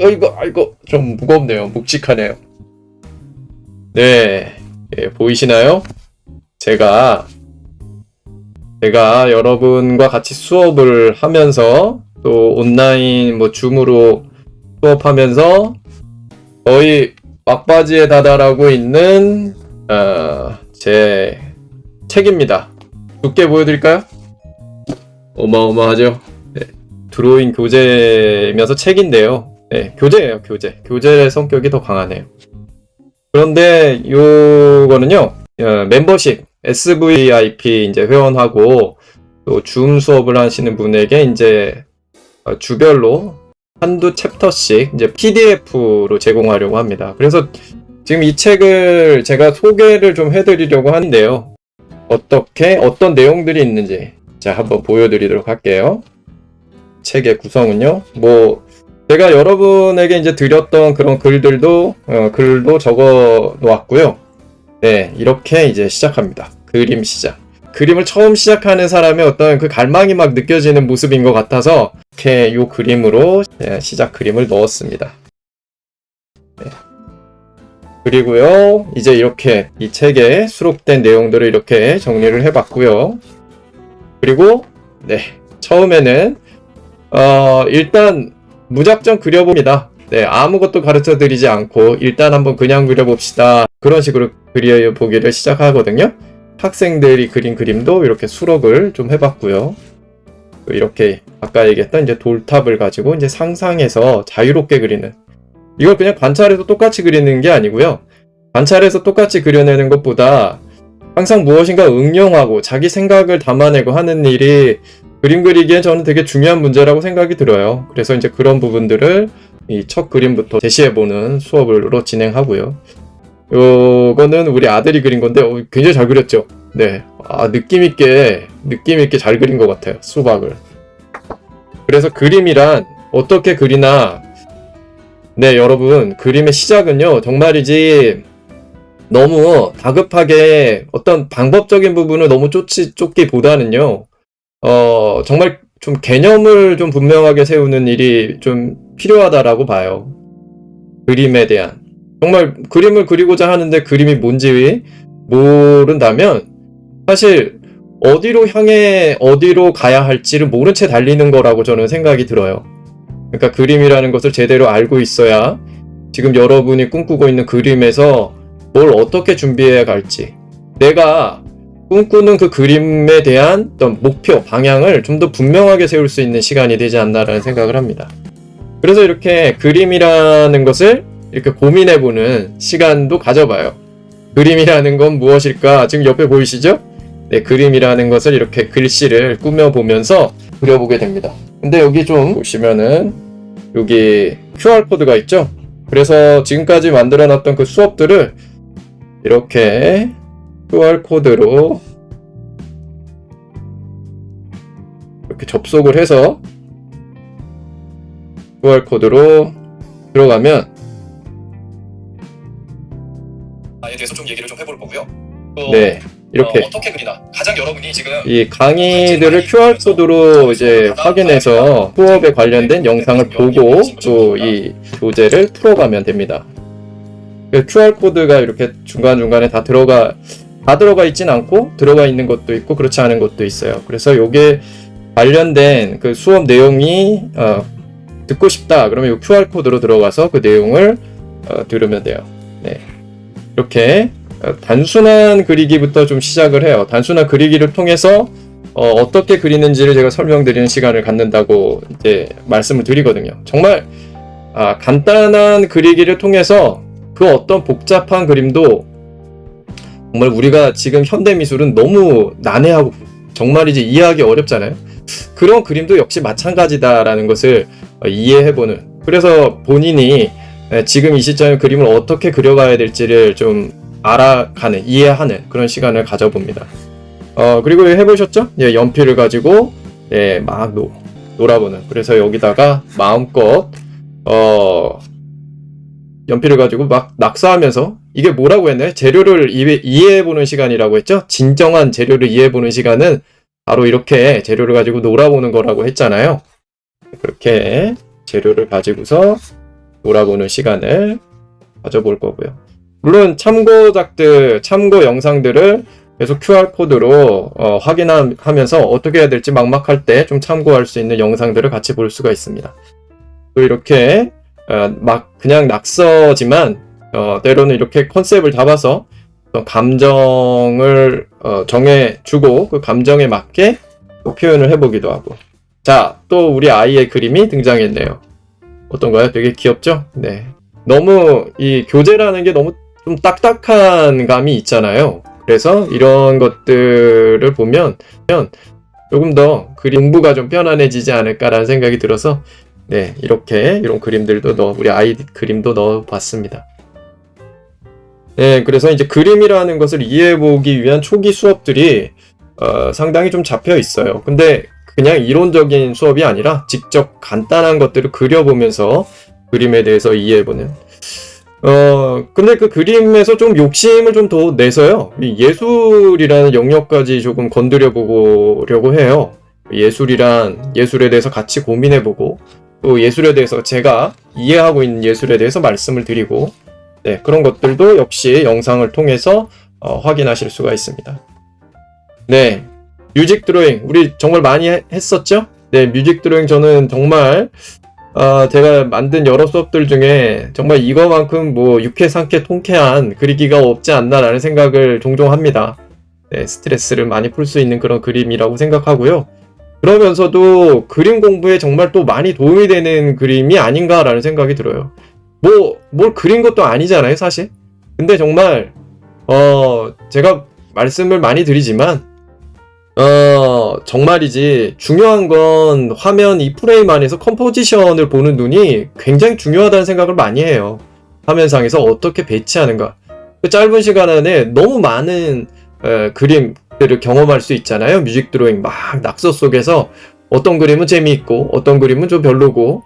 아이고, 좀 무겁네요. 묵직하네요. 네, 예, 보이시나요? 제가 여러분과 같이 수업을 하면서 또 온라인 뭐 줌으로 수업하면서 거의 막바지에 다다라고 있는 제 책입니다. 두께 보여드릴까요? 어마어마하죠? 네, 드로잉 교재면서 책인데요. 네, 교재예요, 교재. 교재 성격이 더 강하네요. 그런데 요거는요, 멤버십, SVIP 이제 회원하고 또 줌 수업을 하시는 분에게 이제 주별로 한두 챕터씩 이제 PDF로 제공하려고 합니다. 그래서 지금 이 책을 제가 소개를 좀 해드리려고 하는데요. 어떤 내용들이 있는지 자, 한번 보여드리도록 할게요. 책의 구성은요, 뭐 제가 여러분에게 이제 드렸던 그런 글도 적어 놓았고요. 네, 이렇게 이제 시작합니다. 그림 시작. 그림을 처음 시작하는 사람의 어떤 그 갈망이 막 느껴지는 모습인 것 같아서 이렇게 요 그림으로 시작 그림을 넣었습니다. 네. 그리고요, 이제 이렇게 이 책에 수록된 내용들을 이렇게 정리를 해봤고요. 그리고 네, 처음에는 일단 무작정 그려봅니다. 네, 아무것도 가르쳐 드리지 않고 일단 한번 그냥 그려봅시다. 그런 식으로 그려보기를 시작하거든요. 학생들이 그린 그림도 이렇게 수록을 좀 해봤고요. 이렇게 아까 얘기했던 이제 돌탑을 가지고 이제 상상해서 자유롭게 그리는, 이걸 그냥 관찰해서 똑같이 그리는 게 아니고요. 관찰해서 똑같이 그려내는 것보다 항상 무엇인가 응용하고 자기 생각을 담아내고 하는 일이 그림 그리기엔 저는 되게 중요한 문제라고 생각이 들어요. 그래서 이제 그런 부분들을 이 첫 그림부터 제시해보는 수업으로 진행하고요. 요거는 우리 아들이 그린 건데 굉장히 잘 그렸죠? 네, 느낌있게 잘 그린 것 같아요, 수박을. 그래서 그림이란 어떻게 그리나, 네, 여러분, 그림의 시작은요, 정말이지 너무 다급하게 어떤 방법적인 부분을 너무 쫓기보다는요, 정말 좀 개념을 좀 분명하게 세우는 일이 좀 필요하다라고 봐요. 그림에 대한. 정말 그림을 그리고자 하는데 그림이 뭔지 모른다면 사실 어디로 가야 할지를 모른 채 달리는 거라고 저는 생각이 들어요. 그러니까 그림이라는 것을 제대로 알고 있어야 지금 여러분이 꿈꾸고 있는 그림에서 뭘 어떻게 준비해야 갈지, 내가 꿈꾸는 그 그림에 대한 어떤 목표, 방향을 좀 더 분명하게 세울 수 있는 시간이 되지 않나라는 생각을 합니다. 그래서 이렇게 그림이라는 것을 이렇게 고민해보는 시간도 가져봐요. 그림이라는 건 무엇일까? 지금 옆에 보이시죠? 네, 그림이라는 것을 이렇게 글씨를 꾸며보면서 그려보게 됩니다. 근데 여기 좀 보시면은 여기 QR코드가 있죠? 그래서 지금까지 만들어놨던 그 수업들을 이렇게 QR코드로 이렇게 접속을 해서 QR코드로 들어가면 에 대해서 좀 얘기를 좀 해볼 거고요. 또 네, 이렇게 어떻게 그리나 가장 여러분이 지금 이 강의들을 QR코드로 이제 확인해서 수업에 관련된 영상을 보고 또 이 교재를 풀어가면 됩니다. QR코드가 이렇게 중간중간에 다 들어가 있진 않고 들어가 있는 것도 있고 그렇지 않은 것도 있어요. 그래서 요게 관련된 그 수업 내용이 듣고 싶다 그러면 이 QR코드로 들어가서 그 내용을 들으면 돼요. 네, 이렇게 단순한 그리기부터 좀 시작을 해요. 단순한 그리기를 통해서 어떻게 그리는지를 제가 설명드리는 시간을 갖는다고 이제 말씀을 드리거든요. 정말 간단한 그리기를 통해서 그 어떤 복잡한 그림도, 정말 우리가 지금 현대미술은 너무 난해하고 정말이지 이해하기 어렵잖아요. 그런 그림도 역시 마찬가지다라는 것을 이해해보는, 그래서 본인이 지금 이 시점에 그림을 어떻게 그려가야 될지를 좀 알아가는, 이해하는 그런 시간을 가져봅니다. 그리고 해보셨죠? 예, 연필을 가지고 막 놀아보는. 그래서 여기다가 마음껏 연필을 가지고 막 낙서하면서, 이게 뭐라고 했나요? 재료를 이해해보는 시간이라고 했죠? 진정한 재료를 이해해보는 시간은 바로 이렇게 재료를 가지고 놀아보는 거라고 했잖아요. 그렇게 재료를 가지고서 돌아보는 시간을 가져볼 거고요. 물론 참고작들, 참고 영상들을 계속 QR코드로 확인하면서 어떻게 해야 될지 막막할 때 좀 참고할 수 있는 영상들을 같이 볼 수가 있습니다. 또 이렇게 막 그냥 낙서지만 때로는 이렇게 컨셉을 잡아서 감정을 정해주고 그 감정에 맞게 또 표현을 해보기도 하고. 자, 또 우리 아이의 그림이 등장했네요. 어떤가요? 되게 귀엽죠? 네. 너무 이 교재라는 게 너무 좀 딱딱한 감이 있잖아요. 그래서 이런 것들을 보면 조금 더 그림 공부가 좀 편안해지지 않을까라는 생각이 들어서 네, 이런 그림들도 우리 아이 그림도 넣어봤습니다. 네, 그래서 이제 그림이라는 것을 이해해보기 위한 초기 수업들이 상당히 좀 잡혀 있어요. 근데 그냥 이론적인 수업이 아니라 직접 간단한 것들을 그려보면서 그림에 대해서 이해해보는. 근데 그 그림에서 좀 욕심을 좀 더 내서요. 이 예술이라는 영역까지 조금 건드려 보려고 해요. 예술에 대해서 같이 고민해보고, 또 예술에 대해서 제가 이해하고 있는 예술에 대해서 말씀을 드리고, 네, 그런 것들도 역시 영상을 통해서 확인하실 수가 있습니다. 네, 뮤직 드로잉 우리 정말 많이 했었죠? 네, 뮤직 드로잉 저는 정말 제가 만든 여러 수업들 중에 정말 이거만큼 뭐 유쾌상쾌 통쾌한 그리기가 없지 않나라는 생각을 종종 합니다. 네, 스트레스를 많이 풀 수 있는 그런 그림이라고 생각하고요. 그러면서도 그림 공부에 정말 또 많이 도움이 되는 그림이 아닌가라는 생각이 들어요. 뭘 그린 것도 아니잖아요, 사실. 근데 정말 제가 말씀을 많이 드리지만 정말이지 중요한 건 화면 이 프레임 안에서 컴포지션을 보는 눈이 굉장히 중요하다는 생각을 많이 해요. 화면상에서 어떻게 배치하는가. 그 짧은 시간 안에 너무 많은 그림들을 경험할 수 있잖아요. 뮤직 드로잉 막 낙서 속에서 어떤 그림은 재미있고 어떤 그림은 좀 별로고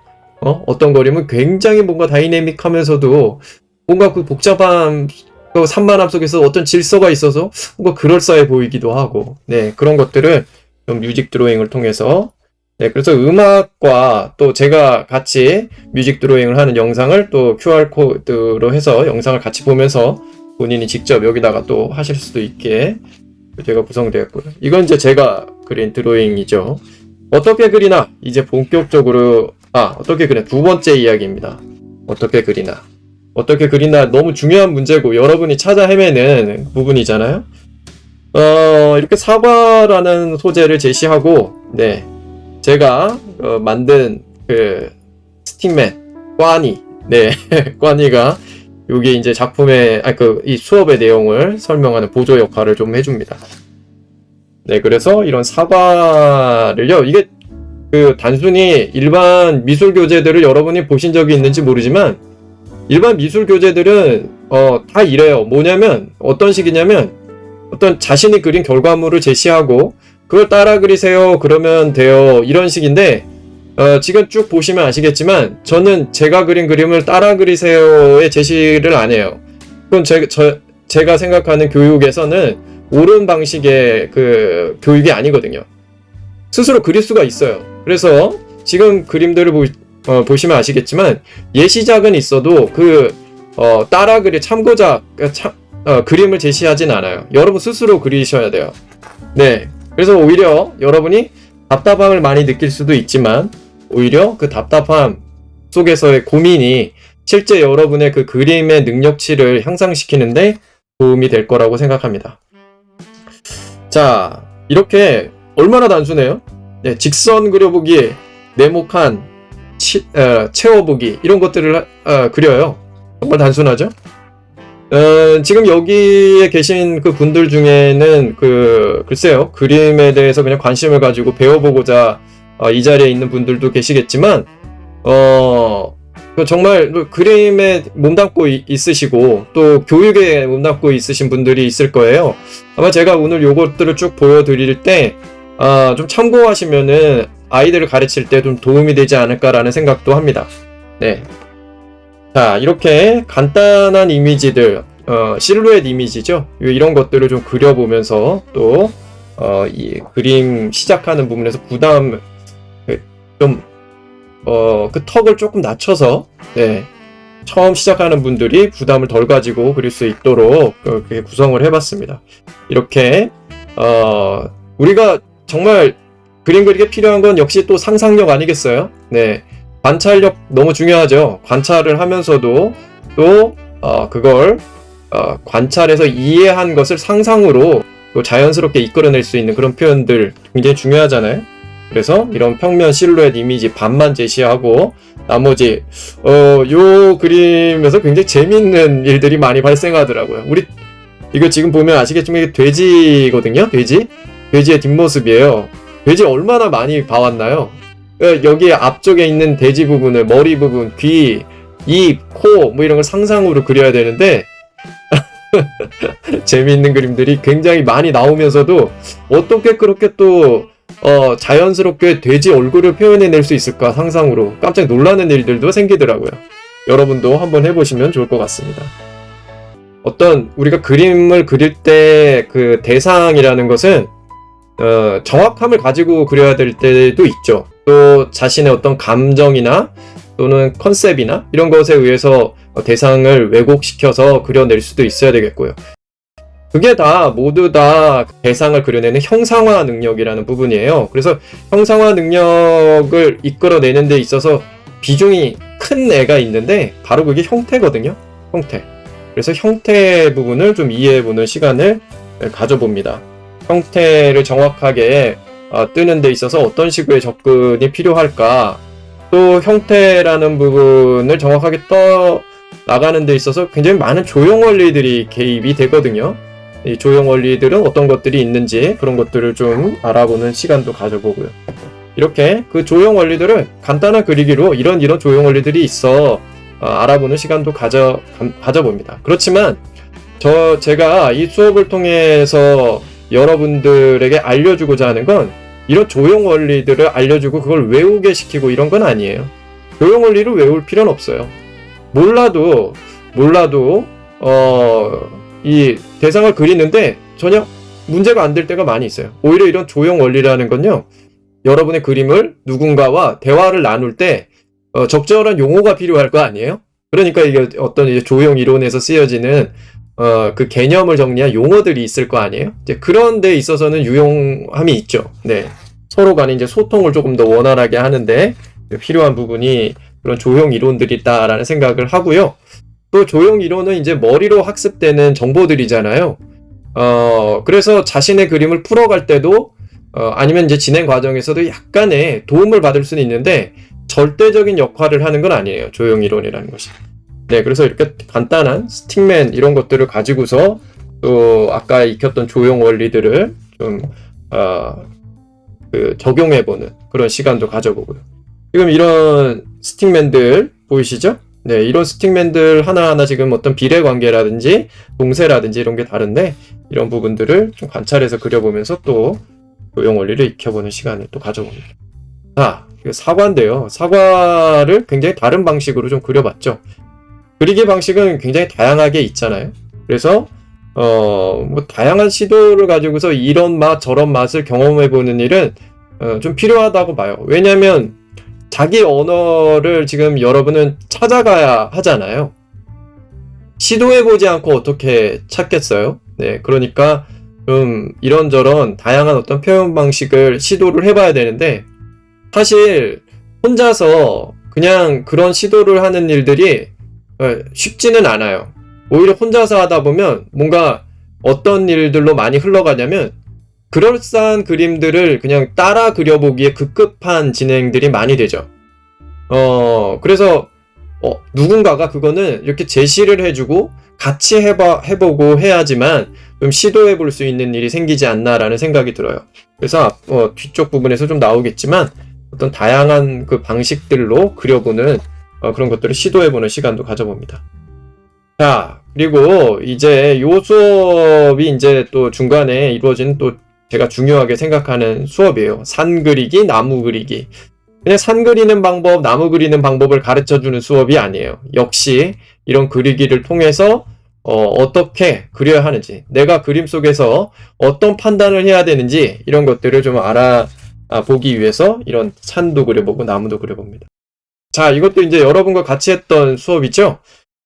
어떤 그림은 굉장히 뭔가 다이내믹하면서도 뭔가 그 복잡한 그 산만함 속에서 어떤 질서가 있어서 뭔가 그럴싸해 보이기도 하고, 네, 그런 것들을 좀 뮤직 드로잉을 통해서, 네, 그래서 음악과 또 제가 같이 뮤직 드로잉을 하는 영상을 또 QR코드로 해서 영상을 같이 보면서 본인이 직접 여기다가 또 하실 수도 있게 제가 구성되었고요. 이건 이제 제가 그린 드로잉이죠. 어떻게 그리나? 이제 본격적으로, 어떻게 그리나? 두 번째 이야기입니다. 어떻게 그리나? 어떻게 그리나 너무 중요한 문제고 여러분이 찾아 헤매는 부분이잖아요. 이렇게 사과라는 소재를 제시하고, 네, 제가 만든 그 스틱맨 꽈니, 네, 꽈니가 여기 이제 작품의 이 수업의 내용을 설명하는 보조 역할을 좀 해줍니다. 네, 그래서 이런 사과를요, 이게 그 단순히 일반 미술 교재들을 여러분이 보신 적이 있는지 모르지만 일반 미술 교재들은 다 이래요. 뭐냐면 어떤 식이냐면 어떤 자신이 그린 결과물을 제시하고 그걸 따라 그리세요. 그러면 돼요. 이런 식인데 지금 쭉 보시면 아시겠지만 저는 제가 그린 그림을 따라 그리세요의 제시를 안 해요. 그건 제가 생각하는 교육에서는 옳은 방식의 그 교육이 아니거든요. 스스로 그릴 수가 있어요. 그래서 지금 그림들을 보시면 아시겠지만 예시작은 있어도 따라 그릴 참고작 그림을 제시하진 않아요. 여러분 스스로 그리셔야 돼요. 네, 그래서 오히려 여러분이 답답함을 많이 느낄 수도 있지만 오히려 그 답답함 속에서의 고민이 실제 여러분의 그 그림의 능력치를 향상시키는데 도움이 될 거라고 생각합니다. 자, 이렇게 얼마나 단순해요? 네, 직선 그려보기, 네모칸 채워보기 이런 것들을 그려요. 정말 단순하죠? 지금 여기에 계신 그 분들 중에는 글쎄요, 그림에 대해서 그냥 관심을 가지고 배워보고자 이 자리에 있는 분들도 계시겠지만 정말 그림에 몸담고 있으시고 또 교육에 몸담고 있으신 분들이 있을 거예요. 아마 제가 오늘 요것들을 쭉 보여드릴 때 좀 참고하시면은 아이들을 가르칠 때 좀 도움이 되지 않을까라는 생각도 합니다. 네. 자, 이렇게 간단한 이미지들, 실루엣 이미지죠. 이런 것들을 좀 그려보면서 또, 이 그림 시작하는 부분에서 그 턱을 조금 낮춰서, 네, 처음 시작하는 분들이 부담을 덜 가지고 그릴 수 있도록 그렇게 구성을 해봤습니다. 이렇게 우리가 정말 그림 그리기에 필요한 건 역시 또 상상력 아니겠어요? 네, 관찰력 너무 중요하죠. 관찰을 하면서도 또 그걸 관찰해서 이해한 것을 상상으로 또 자연스럽게 이끌어낼 수 있는 그런 표현들 굉장히 중요하잖아요. 그래서 이런 평면 실루엣 이미지 반만 제시하고 나머지 요 그림에서 굉장히 재밌는 일들이 많이 발생하더라고요. 우리 이거 지금 보면 아시겠지만 이게 돼지거든요. 돼지의 뒷모습이에요. 돼지 얼마나 많이 봐왔나요? 여기 앞쪽에 있는 돼지 부분을 머리 부분, 귀, 입, 코 뭐 이런 걸 상상으로 그려야 되는데 재미있는 그림들이 굉장히 많이 나오면서도 어떻게 그렇게 또 자연스럽게 돼지 얼굴을 표현해낼 수 있을까 상상으로 깜짝 놀라는 일들도 생기더라고요. 여러분도 한번 해보시면 좋을 것 같습니다. 어떤 우리가 그림을 그릴 때 그 대상이라는 것은 정확함을 가지고 그려야 될 때도 있죠. 또 자신의 어떤 감정이나 또는 컨셉이나 이런 것에 의해서 대상을 왜곡시켜서 그려낼 수도 있어야 되겠고요. 그게 다 모두 다 대상을 그려내는 형상화 능력이라는 부분이에요. 그래서 형상화 능력을 이끌어내는 데 있어서 비중이 큰 애가 있는데 바로 그게 형태거든요. 형태. 그래서 형태 부분을 좀 이해해보는 시간을 가져봅니다. 형태를 정확하게 뜨는 데 있어서 어떤 식의 접근이 필요할까, 또 형태라는 부분을 정확하게 나가는 데 있어서 굉장히 많은 조형 원리들이 개입이 되거든요. 이 조형 원리들은 어떤 것들이 있는지 그런 것들을 좀 알아보는 시간도 가져보고요. 이렇게 그 조형 원리들을 간단한 그리기로 이런 조형 원리들이 있어 알아보는 시간도 가져봅니다. 그렇지만 제가 이 수업을 통해서 여러분들에게 알려주고자 하는 건 이런 조형 원리들을 알려주고 그걸 외우게 시키고 이런 건 아니에요. 조형 원리를 외울 필요는 없어요. 몰라도 이 대상을 그리는데 전혀 문제가 안 될 때가 많이 있어요. 오히려 이런 조형 원리라는 건요, 여러분의 그림을 누군가와 대화를 나눌 때 적절한 용어가 필요할 거 아니에요? 그러니까 이게 어떤 이제 조형 이론에서 쓰여지는 그 개념을 정리한 용어들이 있을 거 아니에요? 이제 그런 데 있어서는 유용함이 있죠. 네. 서로 간에 이제 소통을 조금 더 원활하게 하는데 필요한 부분이 그런 조형 이론들이 있다라는 생각을 하고요. 또 조형 이론은 이제 머리로 학습되는 정보들이잖아요. 그래서 자신의 그림을 풀어갈 때도 아니면 이제 진행 과정에서도 약간의 도움을 받을 수는 있는데 절대적인 역할을 하는 건 아니에요. 조형 이론이라는 것이. 네, 그래서 이렇게 간단한 스틱맨 이런 것들을 가지고서 또 아까 익혔던 조형 원리들을 좀 적용해보는 그런 시간도 가져보고요. 지금 이런 스틱맨들 보이시죠? 네, 이런 스틱맨들 하나하나 지금 어떤 비례관계라든지 동세라든지 이런 게 다른데 이런 부분들을 좀 관찰해서 그려보면서 또 조형 원리를 익혀보는 시간을 또 가져봅니다. 자, 사과인데요. 사과를 굉장히 다른 방식으로 좀 그려봤죠. 그리기 방식은 굉장히 다양하게 있잖아요. 그래서 뭐 다양한 시도를 가지고서 이런 맛 저런 맛을 경험해보는 일은 좀 필요하다고 봐요. 왜냐하면 자기 언어를 지금 여러분은 찾아가야 하잖아요. 시도해보지 않고 어떻게 찾겠어요? 네, 그러니까 좀 이런저런 다양한 어떤 표현 방식을 시도를 해봐야 되는데 사실 혼자서 그냥 그런 시도를 하는 일들이 쉽지는 않아요. 오히려 혼자서 하다 보면 뭔가 어떤 일들로 많이 흘러가냐면 그럴싸한 그림들을 그냥 따라 그려보기에 급급한 진행들이 많이 되죠. 그래서 누군가가 그거는 이렇게 제시를 해주고 같이 해보고 해야지만 좀 시도해볼 수 있는 일이 생기지 않나라는 생각이 들어요. 그래서 뒤쪽 부분에서 좀 나오겠지만 어떤 다양한 그 방식들로 그려보는 그런 것들을 시도해보는 시간도 가져봅니다. 자, 그리고 이제 요 수업이 이제 또 중간에 이루어진 또 제가 중요하게 생각하는 수업이에요. 산 그리기, 나무 그리기. 그냥 산 그리는 방법, 나무 그리는 방법을 가르쳐주는 수업이 아니에요. 역시 이런 그리기를 통해서 어떻게 그려야 하는지, 내가 그림 속에서 어떤 판단을 해야 되는지 이런 것들을 좀 알아보기 위해서 이런 산도 그려보고 나무도 그려봅니다. 자, 이것도 이제 여러분과 같이 했던 수업이죠?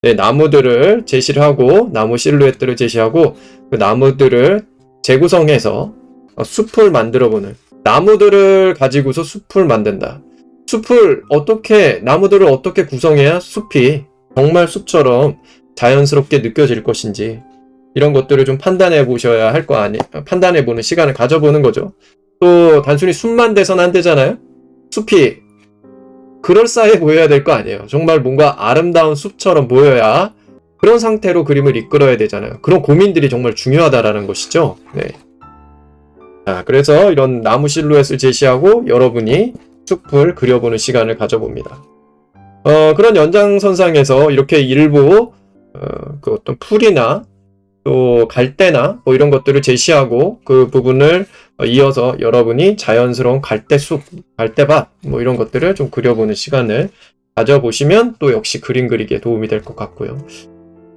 네, 나무들을 제시를 하고, 나무 실루엣들을 제시하고, 그 나무들을 재구성해서 숲을 만들어보는, 나무들을 가지고서 숲을 만든다. 나무들을 어떻게 구성해야 숲이 정말 숲처럼 자연스럽게 느껴질 것인지, 이런 것들을 좀 판단해 보셔야 할 거 판단해 보는 시간을 가져보는 거죠. 또, 단순히 숲만 돼서는 안 되잖아요? 숲이 그럴싸해 보여야 될 거 아니에요. 정말 뭔가 아름다운 숲처럼 보여야 그런 상태로 그림을 이끌어야 되잖아요. 그런 고민들이 정말 중요하다라는 것이죠. 네. 자, 그래서 이런 나무 실루엣을 제시하고 여러분이 숲을 그려보는 시간을 가져봅니다. 그런 연장선상에서 이렇게 일부 그 어떤 풀이나 또 갈대나 뭐 이런 것들을 제시하고 그 부분을 이어서 여러분이 자연스러운 갈대숲, 갈대밭 뭐 이런 것들을 좀 그려보는 시간을 가져보시면 또 역시 그림 그리기에 도움이 될 것 같고요.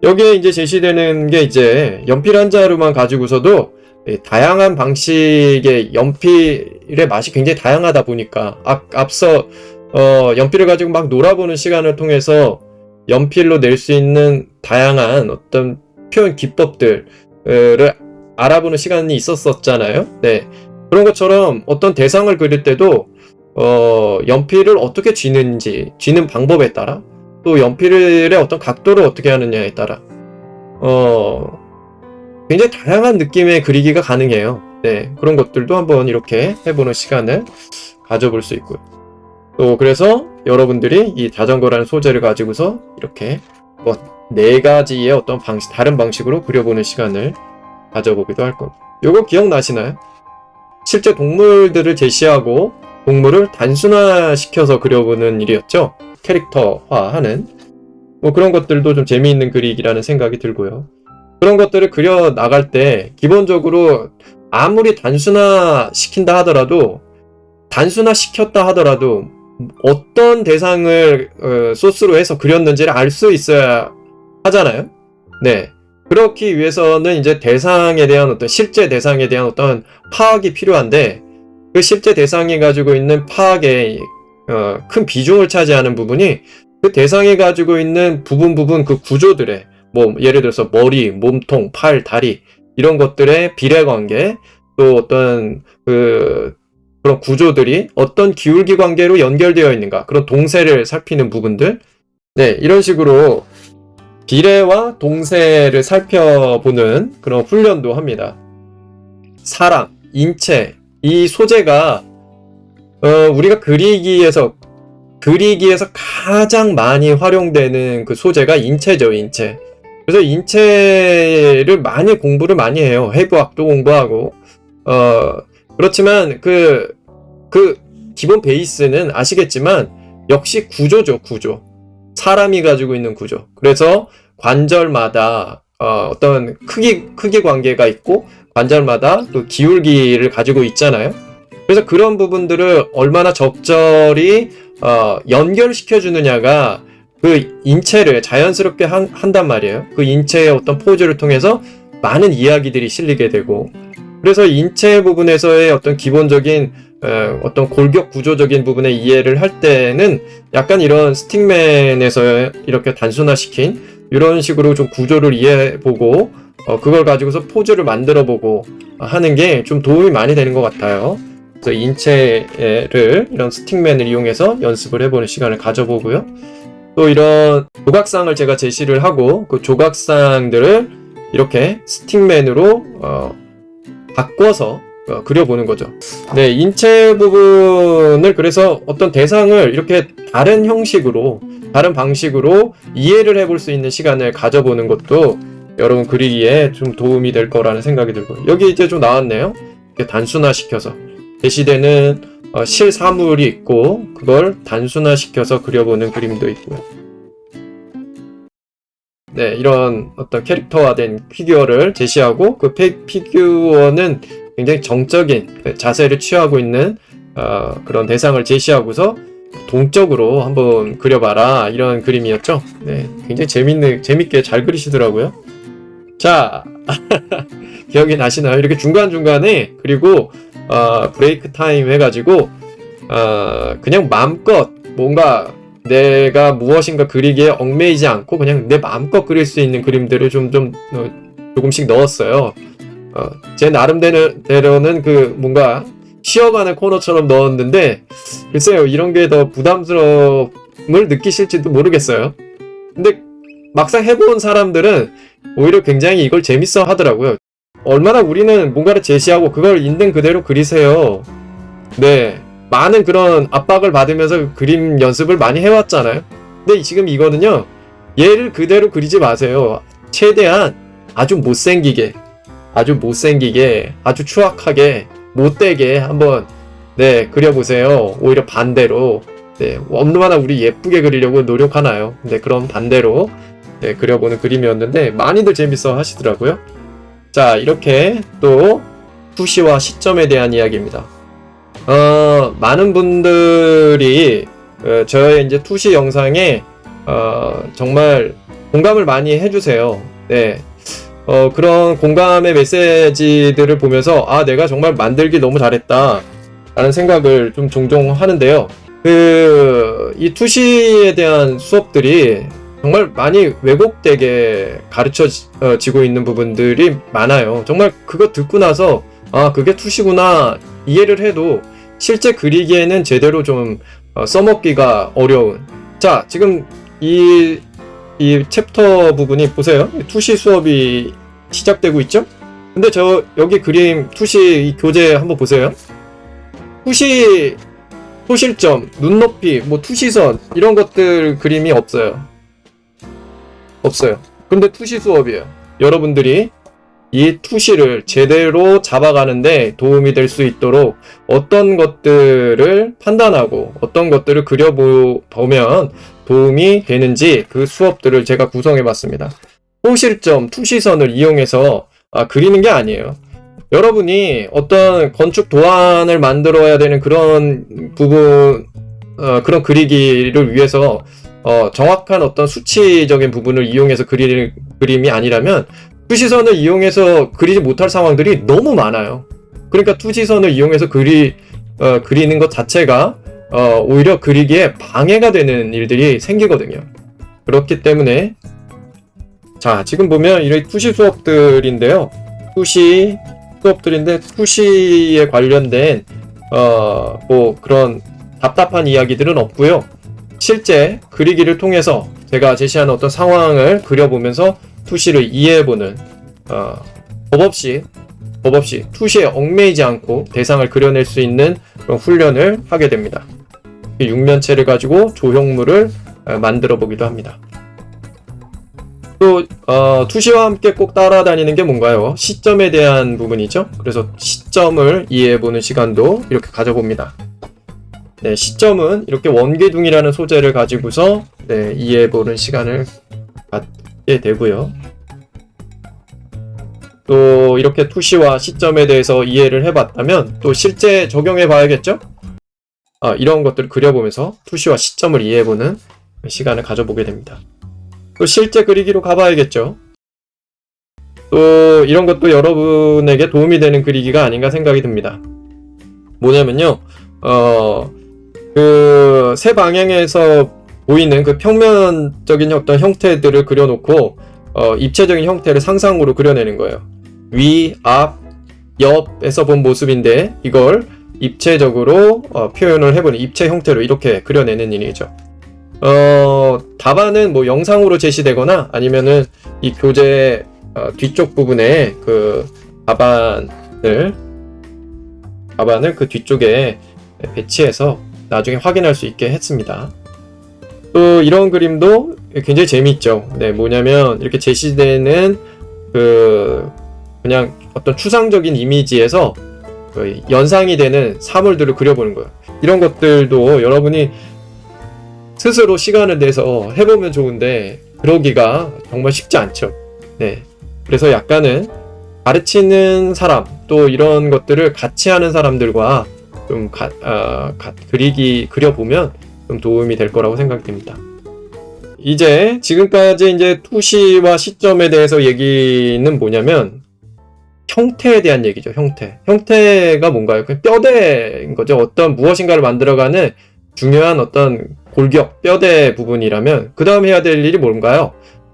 여기에 이제 제시되는 게 이제 연필 한 자루만 가지고서도 다양한 방식의 연필의 맛이 굉장히 다양하다 보니까 앞서 연필을 가지고 막 놀아보는 시간을 통해서 연필로 낼 수 있는 다양한 어떤 표현 기법들을 알아보는 시간이 있었었잖아요. 네. 그런 것처럼 어떤 대상을 그릴 때도 연필을 어떻게 쥐는 방법에 따라 또 연필의 어떤 각도를 어떻게 하느냐에 따라 굉장히 다양한 느낌의 그리기가 가능해요. 네. 그런 것들도 한번 이렇게 해보는 시간을 가져볼 수 있고요. 또 그래서 여러분들이 이 자전거라는 소재를 가지고서 이렇게 네 가지의 어떤 다른 방식으로 그려보는 시간을 가져보기도 할 겁니다. 요거 기억나시나요? 실제 동물들을 제시하고 동물을 단순화시켜서 그려보는 일이었죠. 캐릭터화하는 뭐 그런 것들도 좀 재미있는 그리기라는 생각이 들고요. 그런 것들을 그려 나갈 때 기본적으로 아무리 단순화시켰다 하더라도 어떤 대상을 소스로 해서 그렸는지를 알 수 있어야 하잖아요. 네. 그렇기 위해서는 이제 실제 대상에 대한 어떤 파악이 필요한데, 그 실제 대상이 가지고 있는 파악에 큰 비중을 차지하는 부분이 그 대상이 가지고 있는 부분 그 구조들의 뭐 예를 들어서 머리, 몸통, 팔, 다리 이런 것들의 비례관계, 또 어떤 그런 구조들이 어떤 기울기 관계로 연결되어 있는가, 그런 동세를 살피는 부분들, 네, 이런 식으로 비례와 동세를 살펴보는 그런 훈련도 합니다. 사람, 인체, 이 소재가 우리가 그리기에서 가장 많이 활용되는 그 소재가 인체죠, 인체. 그래서 인체를 공부를 많이 해요. 해부학도 공부하고. 그렇지만 그 기본 베이스는 아시겠지만 역시 구조죠, 구조. 사람이 가지고 있는 구조. 그래서 관절마다 어떤 크기 관계가 있고 관절마다 그 기울기를 가지고 있잖아요. 그래서 그런 부분들을 얼마나 적절히 연결시켜 주느냐가 그 인체를 자연스럽게 한단 말이에요. 그 인체의 어떤 포즈를 통해서 많은 이야기들이 실리게 되고, 그래서 인체 부분에서의 어떤 기본적인 어떤 골격 구조적인 부분의 이해를 할 때는 약간 이런 스틱맨에서 이렇게 단순화시킨 이런 식으로 좀 구조를 이해해보고 그걸 가지고서 포즈를 만들어보고 하는 게 좀 도움이 많이 되는 것 같아요. 그래서 인체를 이런 스틱맨을 이용해서 연습을 해보는 시간을 가져보고요. 또 이런 조각상을 제가 제시를 하고 그 조각상들을 이렇게 스틱맨으로 바꿔서 그려보는 거죠. 네, 인체 부분을 그래서 어떤 대상을 이렇게 다른 형식으로, 다른 방식으로 이해를 해볼 수 있는 시간을 가져보는 것도 여러분 그리기에 좀 도움이 될 거라는 생각이 들고, 여기 이제 좀 나왔네요. 이렇게 단순화시켜서 제시되는 실사물이 있고 그걸 단순화시켜서 그려보는 그림도 있고요. 네, 이런 어떤 캐릭터화된 피규어를 제시하고 그 피규어는 굉장히 정적인 자세를 취하고 있는 그런 대상을 제시하고서 동적으로 한번 그려봐라, 이런 그림이었죠. 네, 굉장히 재밌게 잘 그리시더라고요. 자, 기억이 나시나요? 이렇게 중간중간에 그리고 브레이크 타임 해가지고 그냥 마음껏 뭔가 내가 무엇인가 그리기에 얽매이지 않고 그냥 내 마음껏 그릴 수 있는 그림들을 조금씩 넣었어요. 제 나름대로는 그 뭔가 쉬어가는 코너처럼 넣었는데 글쎄요, 이런 게 더 부담스러움을 느끼실지도 모르겠어요. 근데 막상 해본 사람들은 오히려 굉장히 이걸 재밌어 하더라고요. 얼마나 우리는 뭔가를 제시하고 그걸 있는 그대로 그리세요. 네, 많은 그런 압박을 받으면서 그림 연습을 많이 해왔잖아요. 근데 지금 이거는요, 얘를 그대로 그리지 마세요. 최대한 아주 못생기게, 아주 추악하게, 못되게 한번 그려보세요. 오히려 반대로. 얼마나 우리 예쁘게 그리려고 노력하나요? 그런 반대로 그려보는 그림이었는데 많이들 재밌어 하시더라고요. 자, 이렇게 또 투시와 시점에 대한 이야기입니다. 많은 분들이 저의 이제 투시 영상에 정말 공감을 많이 해주세요. 그런 공감의 메시지들을 보면서 내가 정말 만들기 너무 잘했다 라는 생각을 좀 종종 하는데요. 이 투시에 대한 수업들이 정말 많이 왜곡되게 가르쳐지고 있는 부분들이 많아요. 정말 그거 듣고 나서 그게 투시구나 이해를 해도 실제 그리기에는 제대로 좀 써먹기가 어려운. 자, 지금 이 챕터 부분이 보세요. 투시 수업이 시작되고 있죠? 근데 여기 그림 투시 이 교재 한번 보세요. 투시 소실점, 눈높이, 투시선 이런 것들 그림이 없어요. 근데 투시 수업이에요. 여러분들이 이 투시를 제대로 잡아가는데 도움이 될 수 있도록 어떤 것들을 판단하고 어떤 것들을 그려보면 도움이 되는지 그 수업들을 제가 구성해봤습니다. 소실점, 투시선을 이용해서 그리는 게 아니에요. 여러분이 어떤 건축 도안을 만들어야 되는 그런 부분, 그런 그리기를 위해서 정확한 어떤 수치적인 부분을 이용해서 그리는 그림이 아니라면 투시선을 이용해서 그리지 못할 상황들이 너무 많아요. 그러니까 투시선을 이용해서 그리는 것 자체가 오히려 그리기에 방해가 되는 일들이 생기거든요. 그렇기 때문에 자, 지금 보면 이런 투시 수업들인데요. 투시 수업들인데 투시에 관련된 그런 답답한 이야기들은 없고요. 실제 그리기를 통해서 제가 제시하는 어떤 상황을 그려보면서 투시를 이해해보는 법 없이 투시에 얽매이지 않고 대상을 그려낼 수 있는 그런 훈련을 하게 됩니다. 육면체를 가지고 조형물을 만들어 보기도 합니다. 또 투시와 함께 꼭 따라다니는 게 뭔가요? 시점에 대한 부분이죠. 그래서 시점을 이해해보는 시간도 이렇게 가져봅니다. 시점은 이렇게 원기둥이라는 소재를 가지고서 이해해보는 시간을 갖게 되고요. 또 이렇게 투시와 시점에 대해서 이해를 해봤다면 또 실제 적용해 봐야겠죠? 이런 것들을 그려보면서 투시와 시점을 이해해보는 시간을 가져보게 됩니다. 또 실제 그리기로 가봐야겠죠? 또 이런 것도 여러분에게 도움이 되는 그리기가 아닌가 생각이 듭니다. 뭐냐면요, 그 세 방향에서 보이는 그 평면적인 어떤 형태들을 그려놓고 입체적인 형태를 상상으로 그려내는 거예요. 위, 앞, 옆에서 본 모습인데 이걸 입체적으로 표현을 해보는 입체 형태로 이렇게 그려내는 일이죠. 답안은 영상으로 제시되거나 아니면은 이 교재 뒤쪽 부분에 그 답안을 그 뒤쪽에 배치해서 나중에 확인할 수 있게 했습니다. 또 이런 그림도 굉장히 재미있죠. 뭐냐면 이렇게 제시되는 그냥 어떤 추상적인 이미지에서 연상이 되는 사물들을 그려보는 거예요. 이런 것들도 여러분이 스스로 시간을 내서 해보면 좋은데 그러기가 정말 쉽지 않죠. 그래서 약간은 가르치는 사람 또 이런 것들을 같이 하는 사람들과 좀 그려보면 좀 도움이 될 거라고 생각됩니다. 이제 지금까지 이제 투시와 시점에 대해서 얘기는 뭐냐면 형태에 대한 얘기죠. 형태가 뭔가요? 그냥 뼈대인 거죠. 어떤 무엇인가를 만들어가는 중요한 어떤 골격, 뼈대 부분이라면 그 다음 해야 될 일이 뭔가요?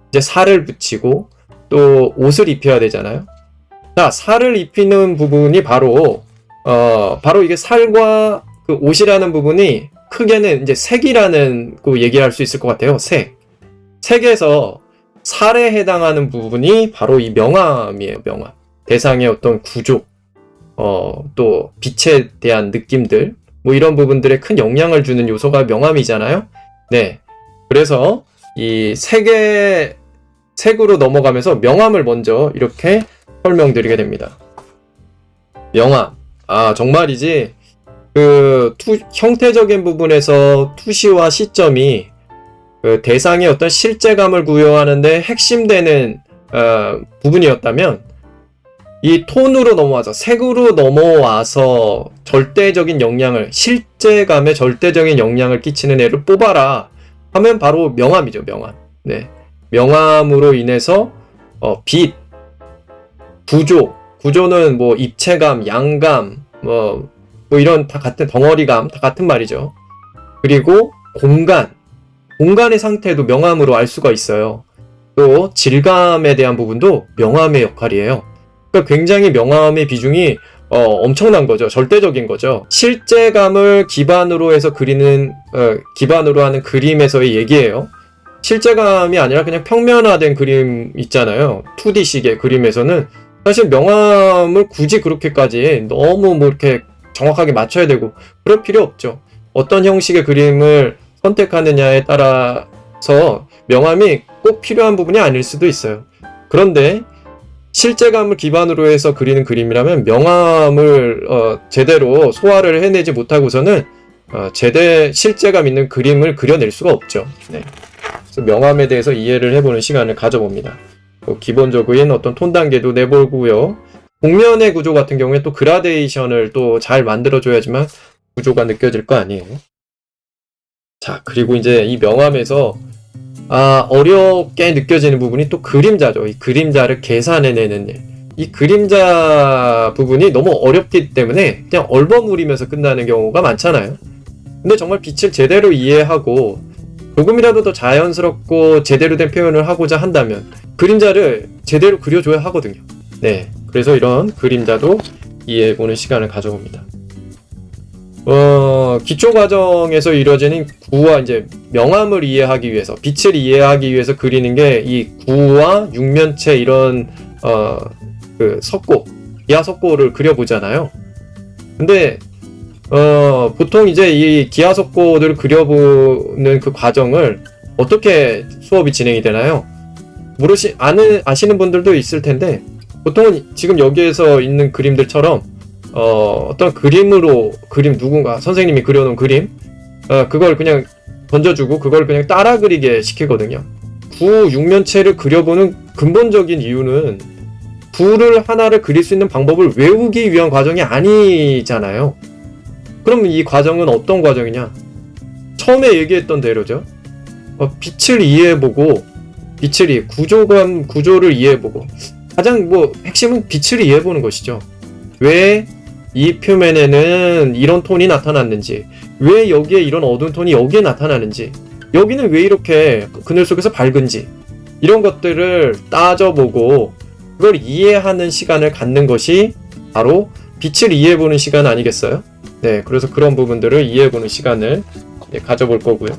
이제 살을 붙이고 또 옷을 입혀야 되잖아요. 자, 살을 입히는 부분이 바로 이게 살과 그 옷이라는 부분이 크게는 이제 색이라는 거 얘기할 수 있을 것 같아요. 색에서 살에 해당하는 부분이 바로 이 명암이에요. 명암. 대상의 어떤 구조, 또 빛에 대한 느낌들, 뭐 이런 부분들에 큰 영향을 주는 요소가 명암이잖아요. 네. 그래서 이 색으로 넘어가면서 명암을 먼저 이렇게 설명드리게 됩니다. 명암. 정말이지. 형태적인 부분에서 투시와 시점이 그 대상의 어떤 실제감을 부여하는데 핵심되는 부분이었다면, 이 톤으로 넘어와서, 색으로 넘어와서 절대적인 영향을, 실제감에 절대적인 영향을 끼치는 애를 뽑아라 하면 바로 명암이죠, 명암. 네. 명암으로 인해서 빛, 구조는 뭐 입체감, 양감, 뭐 이런 다 같은 덩어리감, 다 같은 말이죠. 그리고 공간의 상태도 명암으로 알 수가 있어요. 또 질감에 대한 부분도 명암의 역할이에요. 그러니까 굉장히 명암의 비중이 엄청난 거죠. 절대적인 거죠. 실제감을 기반으로 해서 기반으로 하는 그림에서의 얘기예요. 실제감이 아니라 그냥 평면화된 그림 있잖아요. 2D식의 그림에서는 사실 명암을 굳이 그렇게까지 너무 뭐 이렇게 정확하게 맞춰야 되고 그럴 필요 없죠. 어떤 형식의 그림을 선택하느냐에 따라서 명암이 꼭 필요한 부분이 아닐 수도 있어요. 그런데 실제감을 기반으로 해서 그리는 그림이라면 명암을 제대로 소화를 해내지 못하고서는 실제감 있는 그림을 그려낼 수가 없죠. 네. 그래서 명암에 대해서 이해를 해보는 시간을 가져봅니다. 기본적인 어떤 톤 단계도 내보고요. 곡면의 구조 같은 경우에 또 그라데이션을 또 잘 만들어줘야지만 구조가 느껴질 거 아니에요. 자, 그리고 이제 이 명암에서 어렵게 느껴지는 부분이 또 그림자죠. 이 그림자를 계산해내는 일. 이 그림자 부분이 너무 어렵기 때문에 그냥 얼버무리면서 끝나는 경우가 많잖아요. 근데 정말 빛을 제대로 이해하고 조금이라도 더 자연스럽고 제대로 된 표현을 하고자 한다면 그림자를 제대로 그려줘야 하거든요. 네. 그래서 이런 그림자도 이해해보는 시간을 가져봅니다. 기초 과정에서 이루어지는 구와 이제 명암을 이해하기 위해서, 빛을 이해하기 위해서 그리는 게 이 구와 육면체 이런 기하 석고를 그려보잖아요. 근데 보통 이제 이 기하 석고들을 그려보는 그 과정을 어떻게 수업이 진행이 되나요? 아시는 분들도 있을 텐데 보통은 지금 여기에서 있는 그림들처럼 어떤 그림 누군가 선생님이 그려놓은 그림 그걸 그냥 던져주고 그걸 그냥 따라 그리게 시키거든요. 구 육면체를 그려보는 근본적인 이유는 구를 하나를 그릴 수 있는 방법을 외우기 위한 과정이 아니잖아요. 그럼 이 과정은 어떤 과정이냐? 처음에 얘기했던 대로죠. 빛을 이해해보고 구조를 이해해보고 가장 핵심은 빛을 이해해보는 것이죠. 왜 이 표면에는 이런 톤이 나타났는지, 왜 여기에 이런 어두운 톤이 여기에 나타나는지, 여기는 왜 이렇게 그늘 속에서 밝은지, 이런 것들을 따져보고 그걸 이해하는 시간을 갖는 것이 바로 빛을 이해해보는 시간 아니겠어요? 네, 그래서 그런 부분들을 이해해보는 시간을 가져볼 거고요.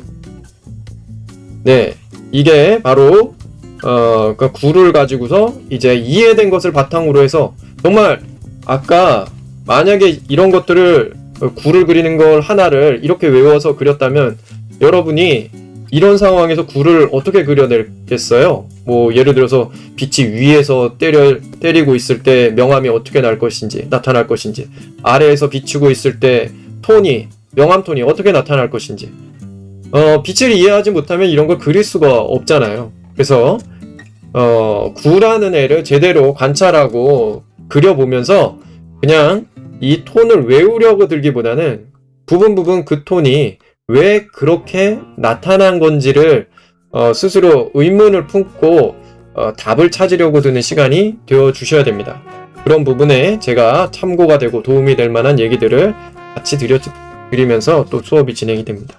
네, 이게 바로 그 구를 가지고서 이제 이해된 것을 바탕으로 해서 정말 아까 만약에 이런 것들을 구를 그리는 걸 하나를 이렇게 외워서 그렸다면 여러분이 이런 상황에서 구를 어떻게 그려내겠어요? 예를 들어서 빛이 위에서 때리고 있을 때 명암이 어떻게 나타날 것인지, 아래에서 비추고 있을 때 명암 톤이 어떻게 나타날 것인지, 빛을 이해하지 못하면 이런 걸 그릴 수가 없잖아요. 그래서 구라는 애를 제대로 관찰하고 그려보면서 그냥 이 톤을 외우려고 들기보다는 부분 그 톤이 왜 그렇게 나타난 건지를 스스로 의문을 품고 답을 찾으려고 드는 시간이 되어 주셔야 됩니다. 그런 부분에 제가 참고가 되고 도움이 될 만한 얘기들을 같이 드리면서 또 수업이 진행이 됩니다.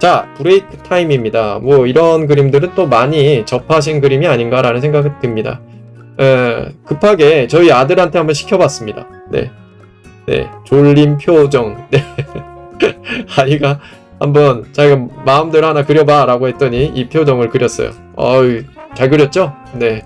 자, 브레이크 타임입니다. 뭐 이런 그림들은 또 많이 접하신 그림이 아닌가라는 생각이 듭니다. 급하게 저희 아들한테 한번 시켜봤습니다. 네, 졸린 표정. 네, 아이가 한번 자기가 마음대로 하나 그려봐 라고 했더니 이 표정을 그렸어요. 잘 그렸죠? 네.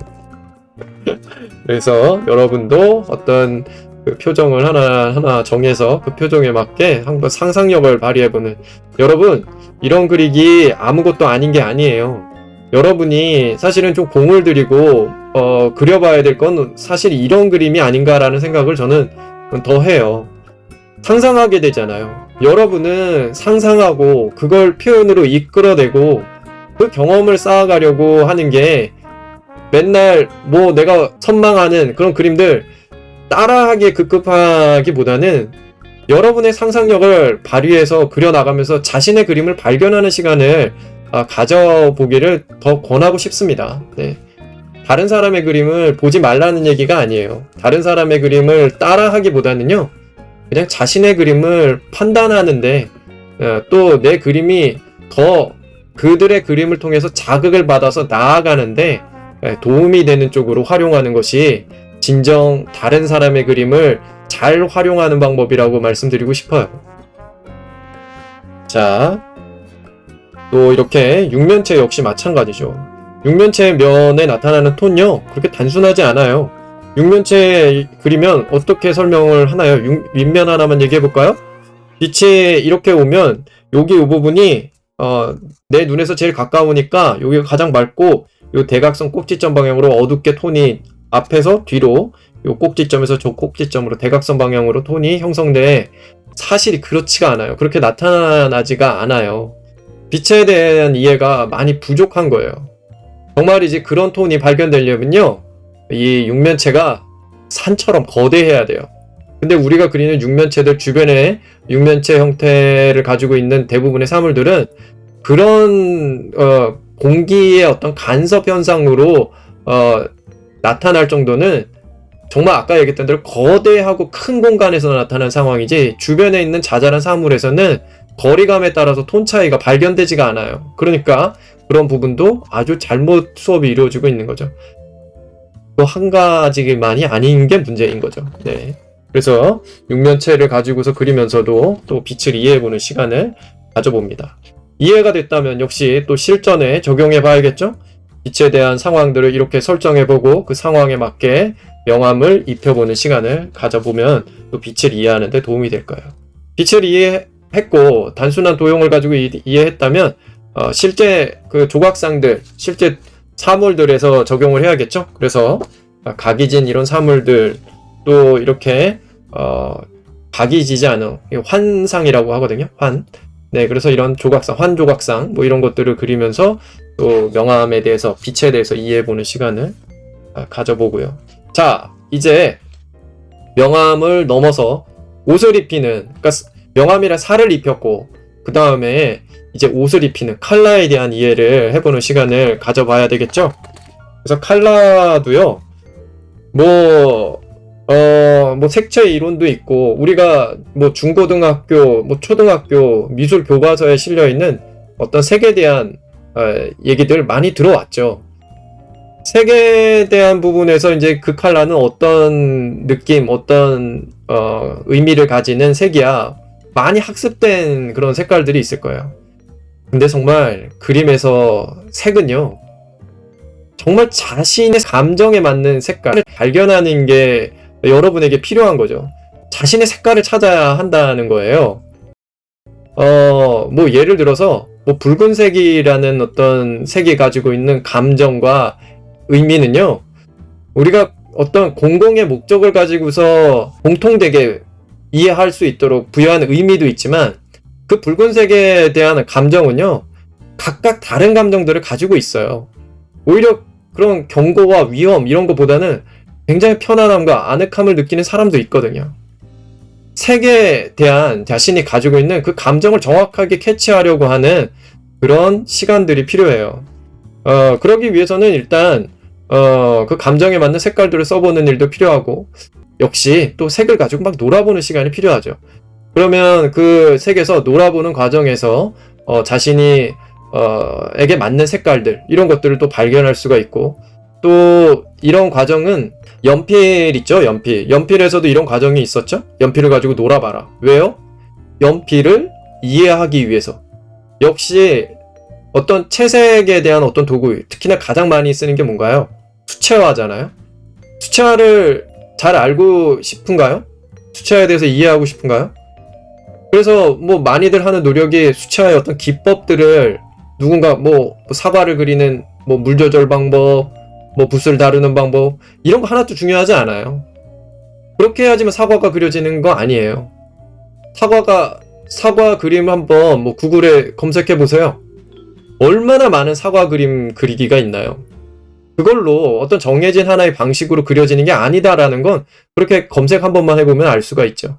그래서 여러분도 어떤 그 표정을 하나 정해서 그 표정에 맞게 한번 상상력을 발휘해보는, 여러분 이런 그리기 아무것도 아닌 게 아니에요. 여러분이 사실은 좀 공을 들이고 그려봐야 될 건 사실 이런 그림이 아닌가라는 생각을 저는 더 해요. 상상하게 되잖아요. 여러분은 상상하고 그걸 표현으로 이끌어내고 그 경험을 쌓아가려고 하는 게, 맨날 뭐 내가 선망하는 그런 그림들 따라하기에 급급하기보다는 여러분의 상상력을 발휘해서 그려나가면서 자신의 그림을 발견하는 시간을 가져보기를 더 권하고 싶습니다. 네. 다른 사람의 그림을 보지 말라는 얘기가 아니에요. 다른 사람의 그림을 따라하기보다는요, 그냥 자신의 그림을 판단하는데 또 내 그림이 더 그들의 그림을 통해서 자극을 받아서 나아가는데 도움이 되는 쪽으로 활용하는 것이 진정 다른 사람의 그림을 잘 활용하는 방법이라고 말씀드리고 싶어요. 자, 또 이렇게 육면체 역시 마찬가지죠. 육면체 면에 나타나는 톤요, 그렇게 단순하지 않아요. 육면체 그리면 어떻게 설명을 하나요? 윗면 하나만 얘기해 볼까요? 빛이 이렇게 오면 여기 이 부분이 내 눈에서 제일 가까우니까 여기가 가장 맑고, 요 대각선 꼭지점 방향으로 어둡게 톤이 앞에서 뒤로 요 꼭지점에서 저 꼭지점으로 대각선 방향으로 톤이 형성돼. 사실이 그렇지가 않아요. 그렇게 나타나지가 않아요. 빛에 대한 이해가 많이 부족한 거예요. 정말이지 그런 톤이 발견되려면요, 이 육면체가 산처럼 거대해야 돼요. 근데 우리가 그리는 육면체들, 주변에 육면체 형태를 가지고 있는 대부분의 사물들은 그런 공기의 어떤 간섭 현상으로 나타날 정도는 정말 아까 얘기했던 대로 거대하고 큰 공간에서 나타난 상황이지, 주변에 있는 자잘한 사물에서는 거리감에 따라서 톤 차이가 발견되지가 않아요. 그러니까 그런 부분도 아주 잘못 수업이 이루어지고 있는 거죠. 또 한 가지만이 아닌 게 문제인 거죠. 네. 그래서 육면체를 가지고서 그리면서도 또 빛을 이해해보는 시간을 가져봅니다. 이해가 됐다면 역시 또 실전에 적용해 봐야겠죠? 빛에 대한 상황들을 이렇게 설정해보고 그 상황에 맞게 명암을 입혀보는 시간을 가져보면 또 빛을 이해하는 데 도움이 될 거예요. 빛을 이해했고 단순한 도형을 가지고 이해했다면 실제 그 조각상들, 실제 사물들에서 적용을 해야겠죠? 그래서 각이 진 이런 사물들, 또 이렇게 각이 지지 않은 환상이라고 하거든요. 네, 그래서 이런 조각상, 환조각상 뭐 이런 것들을 그리면서 또 명암에 대해서, 빛에 대해서 이해해보는 시간을 가져보고요. 자, 이제 명암을 넘어서 옷을 입히는, 그러니까 명암이란 살을 입혔고 그 다음에 이제 옷을 입히는 컬러에 대한 이해를 해보는 시간을 가져봐야 되겠죠. 그래서 컬러도요, 뭐 색채 이론도 있고, 우리가 뭐 중고등학교, 뭐 초등학교 미술 교과서에 실려 있는 어떤 색에 대한 얘기들 많이 들어왔죠. 색에 대한 부분에서 이제 그 컬러는 어떤 느낌, 어떤 의미를 가지는 색이야, 많이 학습된 그런 색깔들이 있을 거예요. 근데 정말 그림에서 색은요, 정말 자신의 감정에 맞는 색깔을 발견하는 게 여러분에게 필요한 거죠. 자신의 색깔을 찾아야 한다는 거예요. 뭐 예를 들어서 뭐 붉은색이라는 어떤 색이 가지고 있는 감정과 의미는요, 우리가 어떤 공공의 목적을 가지고서 공통되게 이해할 수 있도록 부여하는 의미도 있지만, 그 붉은색에 대한 감정은요, 각각 다른 감정들을 가지고 있어요. 오히려 그런 경고와 위험 이런 것보다는 굉장히 편안함과 아늑함을 느끼는 사람도 있거든요. 색에 대한 자신이 가지고 있는 그 감정을 정확하게 캐치하려고 하는 그런 시간들이 필요해요. 그러기 위해서는 일단 그 감정에 맞는 색깔들을 써보는 일도 필요하고, 역시 또 색을 가지고 막 놀아보는 시간이 필요하죠. 그러면 그 색에서 놀아보는 과정에서 자신이 에게 맞는 색깔들 이런 것들을 또 발견할 수가 있고 또 이런 과정은 연필 있죠? 연필에서도 이런 과정이 있었죠? 연필을 가지고 놀아봐라. 왜요? 연필을 이해하기 위해서. 역시 어떤 채색에 대한 어떤 도구, 특히나 가장 많이 쓰는 게 뭔가요? 수채화잖아요. 수채화를 잘 알고 싶은가요? 수채화에 대해서 이해하고 싶은가요? 그래서 뭐 많이들 하는 노력이 수채화의 어떤 기법들을 누군가 뭐 사과를 그리는 뭐 물 조절 방법, 뭐 붓을 다루는 방법 이런 거 하나도 중요하지 않아요. 그렇게 해야지만 사과가 그려지는 거 아니에요. 사과 그림 한번 뭐 구글에 검색해 보세요. 얼마나 많은 사과 그림 그리기가 있나요? 그걸로 어떤 정해진 하나의 방식으로 그려지는 게 아니다라는 건 그렇게 검색 한 번만 해보면 알 수가 있죠.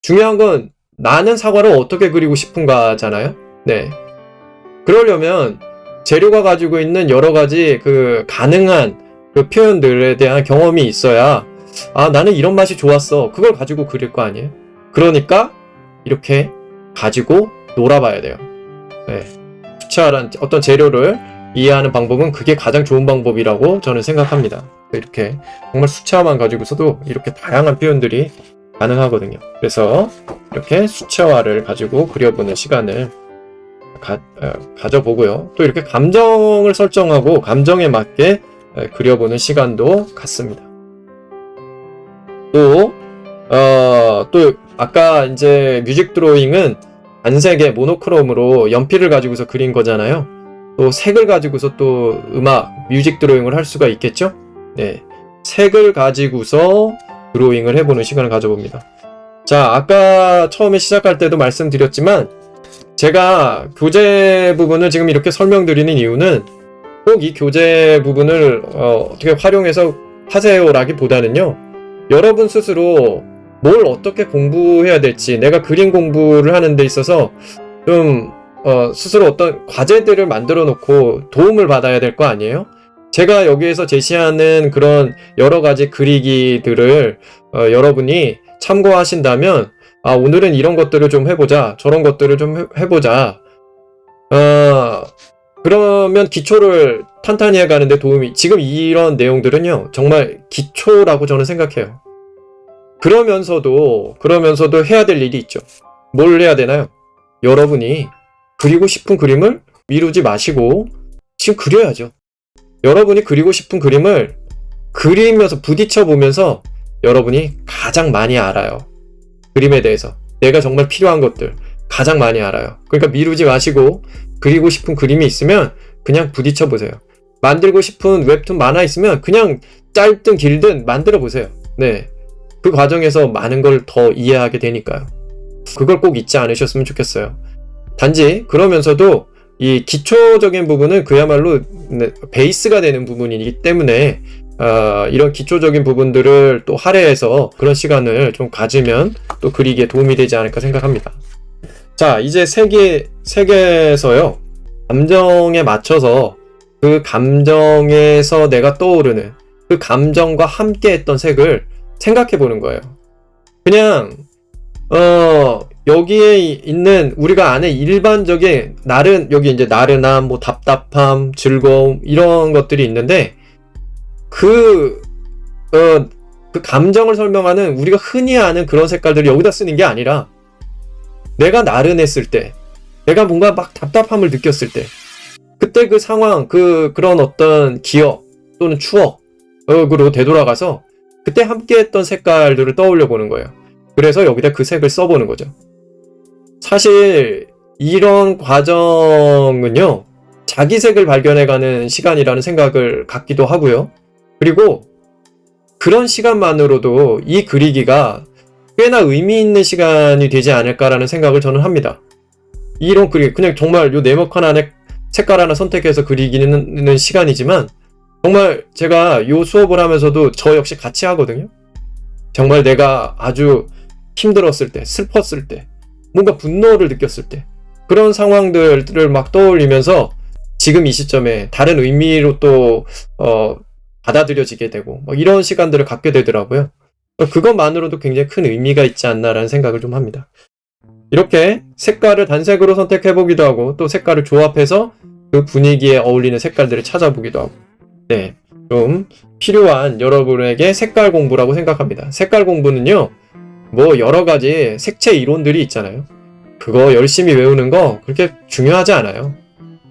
중요한 건 나는 사과를 어떻게 그리고 싶은가잖아요. 네. 그러려면 재료가 가지고 있는 여러 가지 그 가능한 그 표현들에 대한 경험이 있어야 나는 이런 맛이 좋았어. 그걸 가지고 그릴 거 아니에요. 그러니까 이렇게 가지고 놀아봐야 돼요. 네. 수채화란 어떤 재료를 이해하는 방법은 그게 가장 좋은 방법이라고 저는 생각합니다. 이렇게 정말 수채화만 가지고서도 이렇게 다양한 표현들이 가능하거든요. 그래서 이렇게 수채화를 가지고 그려보는 시간을 가져보고요. 또 이렇게 감정을 설정하고 감정에 맞게 그려보는 시간도 갖습니다. 또 아까 이제 뮤직 드로잉은 단색의 모노크롬으로 연필을 가지고서 그린 거잖아요. 또 색을 가지고서 또 뮤직 드로잉을 할 수가 있겠죠? 네. 색을 가지고서 드로잉을 해보는 시간을 가져봅니다. 자, 아까 처음에 시작할 때도 말씀드렸지만 제가 교재 부분을 지금 이렇게 설명드리는 이유는 꼭 이 교재 부분을 어떻게 활용해서 하세요라기보다는요. 여러분 스스로 뭘 어떻게 공부해야 될지 내가 그림 공부를 하는 데 있어서 좀 스스로 어떤 과제들을 만들어 놓고 도움을 받아야 될 거 아니에요? 제가 여기에서 제시하는 그런 여러 가지 그리기들을 여러분이 참고하신다면 오늘은 이런 것들을 좀 해보자, 저런 것들을 좀 해보자. 그러면 기초를 탄탄히 해가는데 지금 이런 내용들은요, 정말 기초라고 저는 생각해요. 그러면서도 해야 될 일이 있죠. 뭘 해야 되나요? 여러분이 그리고 싶은 그림을 미루지 마시고 지금 그려야죠. 여러분이 그리고 싶은 그림을 그리면서 부딪혀 보면서 여러분이 가장 많이 알아요. 그림에 대해서 내가 정말 필요한 것들 가장 많이 알아요. 그러니까 미루지 마시고 그리고 싶은 그림이 있으면 그냥 부딪혀 보세요. 만들고 싶은 웹툰 만화 있으면 그냥 짧든 길든 만들어 보세요. 네. 그 과정에서 많은 걸 더 이해하게 되니까요. 그걸 꼭 잊지 않으셨으면 좋겠어요. 단지 그러면서도 이 기초적인 부분은 그야말로 베이스가 되는 부분이기 때문에 이런 기초적인 부분들을 또 할애해서 그런 시간을 좀 가지면 또 그리기에 도움이 되지 않을까 생각합니다. 자, 이제 색에서요. 감정에 맞춰서 그 감정에서 내가 떠오르는 그 감정과 함께 했던 색을 생각해 보는 거예요. 그냥 여기에 있는 우리가 아는 일반적인 여기 이제 나른함, 뭐 답답함, 즐거움 이런 것들이 있는데 그 감정을 설명하는 우리가 흔히 아는 그런 색깔들을 여기다 쓰는 게 아니라 내가 나른했을 때, 내가 뭔가 막 답답함을 느꼈을 때, 그때 그 상황, 그런 어떤 기억 또는 추억으로 되돌아가서 그때 함께했던 색깔들을 떠올려 보는 거예요. 그래서 여기다 그 색을 써보는 거죠. 사실 이런 과정은요, 자기 색을 발견해가는 시간이라는 생각을 갖기도 하고요. 그리고 그런 시간만으로도 이 그리기가 꽤나 의미 있는 시간이 되지 않을까라는 생각을 저는 합니다. 이런 그리기, 그냥 정말 요 네모칸 안에 색깔 하나 선택해서 그리기는 시간이지만 정말 제가 요 수업을 하면서도 저 역시 같이 하거든요. 정말 내가 아주 힘들었을 때, 슬펐을 때, 뭔가 분노를 느꼈을 때 그런 상황들을 막 떠올리면서 지금 이 시점에 다른 의미로 또 받아들여지게 되고 이런 시간들을 갖게 되더라고요. 그것만으로도 굉장히 큰 의미가 있지 않나라는 생각을 좀 합니다. 이렇게 색깔을 단색으로 선택해보기도 하고 또 색깔을 조합해서 그 분위기에 어울리는 색깔들을 찾아보기도 하고 네, 좀 필요한 여러분에게 색깔 공부라고 생각합니다. 색깔 공부는요, 뭐 여러 가지 색채 이론들이 있잖아요. 그거 열심히 외우는 거 그렇게 중요하지 않아요.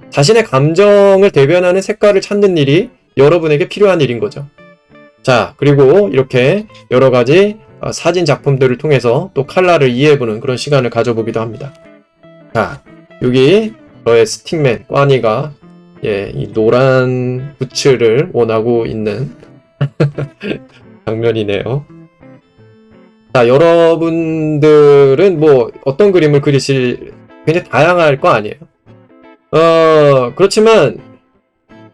자신의 감정을 대변하는 색깔을 찾는 일이 여러분에게 필요한 일인 거죠. 자, 그리고 이렇게 여러 가지 사진 작품들을 통해서 또 컬러를 이해해보는 그런 시간을 가져보기도 합니다. 자, 여기 저의 스틱맨 꽈니가 이 노란 부츠를 원하고 있는 장면이네요. 자, 여러분들은 뭐 어떤 그림을 그리실 굉장히 다양할 거 아니에요. 그렇지만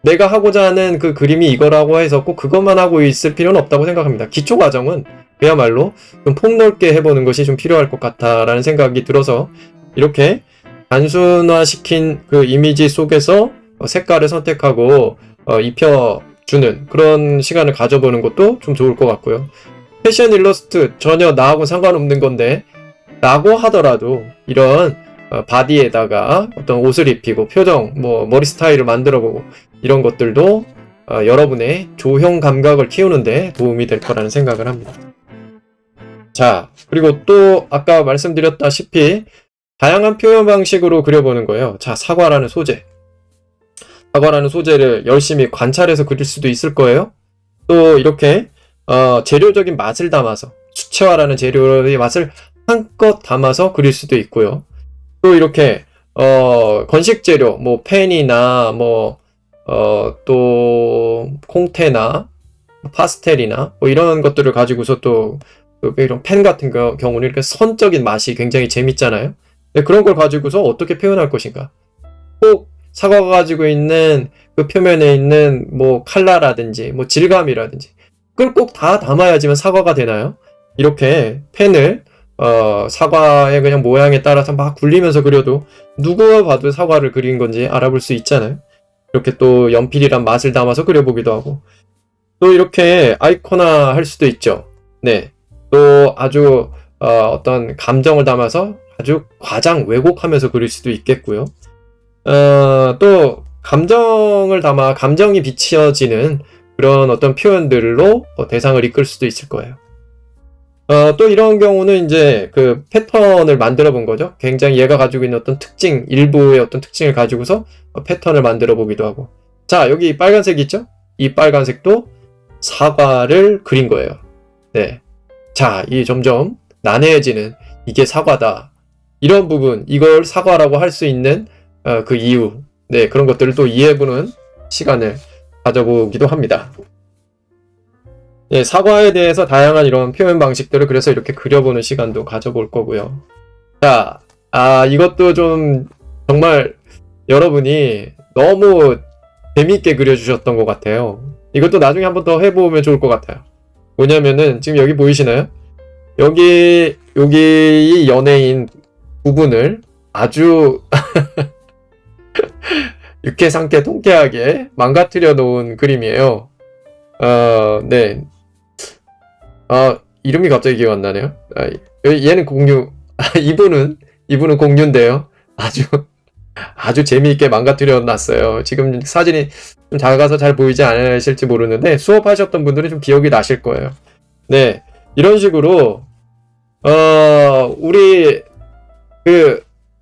내가 하고자 하는 그 그림이 이거라고 해서 꼭 그것만 하고 있을 필요는 없다고 생각합니다. 기초 과정은 그야말로 좀 폭넓게 해보는 것이 좀 필요할 것 같다라는 생각이 들어서 이렇게 단순화시킨 그 이미지 속에서 색깔을 선택하고 입혀주는 그런 시간을 가져보는 것도 좀 좋을 것 같고요. 패션 일러스트 전혀 나하고 상관없는 건데 라고 하더라도 이런 바디에다가 어떤 옷을 입히고 표정, 뭐 머리 스타일을 만들어보고 이런 것들도 여러분의 조형 감각을 키우는데 도움이 될 거라는 생각을 합니다. 자, 그리고 또 아까 말씀드렸다시피 다양한 표현 방식으로 그려보는 거예요. 자, 사과라는 소재. 사과라는 소재를 열심히 관찰해서 그릴 수도 있을 거예요. 또 이렇게 재료적인 맛을 담아서 수채화라는 재료의 맛을 한껏 담아서 그릴 수도 있고요. 또 이렇게 건식 재료, 뭐 펜이나 또 콩테나 파스텔이나 뭐 이런 것들을 가지고서 또 이런 펜 같은 경우는 이렇게 선적인 맛이 굉장히 재밌잖아요. 그런 걸 가지고서 어떻게 표현할 것인가? 꼭 사과가 가지고 있는 그 표면에 있는 뭐 컬러라든지 뭐 질감이라든지 그걸 꼭 다 담아야지만 사과가 되나요? 이렇게 펜을 사과의 그냥 모양에 따라서 막 굴리면서 그려도 누구가 봐도 사과를 그린 건지 알아볼 수 있잖아요. 이렇게 또 연필이란 맛을 담아서 그려보기도 하고 또 이렇게 아이코나 할 수도 있죠. 네, 또 아주 어떤 감정을 담아서 아주 과장 왜곡하면서 그릴 수도 있겠고요. 또 감정을 담아 감정이 비춰지는 그런 어떤 표현들로 대상을 이끌 수도 있을 거예요. 또 이런 경우는 이제 그 패턴을 만들어 본 거죠. 굉장히 얘가 가지고 있는 어떤 특징, 일부의 어떤 특징을 가지고서 패턴을 만들어 보기도 하고. 자, 여기 이 빨간색 있죠? 이 빨간색도 사과를 그린 거예요. 네. 자, 이 점점 난해해지는 이게 사과다. 이런 부분, 이걸 사과라고 할 수 있는 그 이유. 네, 그런 것들을 또 이해해보는 시간을 가져보기도 합니다. 예, 사과에 대해서 다양한 이런 표현 방식들을 그래서 이렇게 그려보는 시간도 가져볼 거고요. 자, 이것도 좀 정말 여러분이 너무 재미있게 그려주셨던 것 같아요. 이것도 나중에 한번 더 해보면 좋을 것 같아요. 뭐냐면은 지금 여기 보이시나요? 여기 이 연예인 부분을 아주 유쾌상쾌 통쾌하게 망가뜨려 놓은 그림이에요. 네. 이름이 갑자기 기억 안 나네요. 얘는 공유. 이분은 공유인데요. 아주 재미있게 망가뜨려 놨어요. 지금 사진이 좀 작아서 잘 보이지 않으실지 모르는데 수업하셨던 분들은 좀 기억이 나실 거예요. 네. 이런 식으로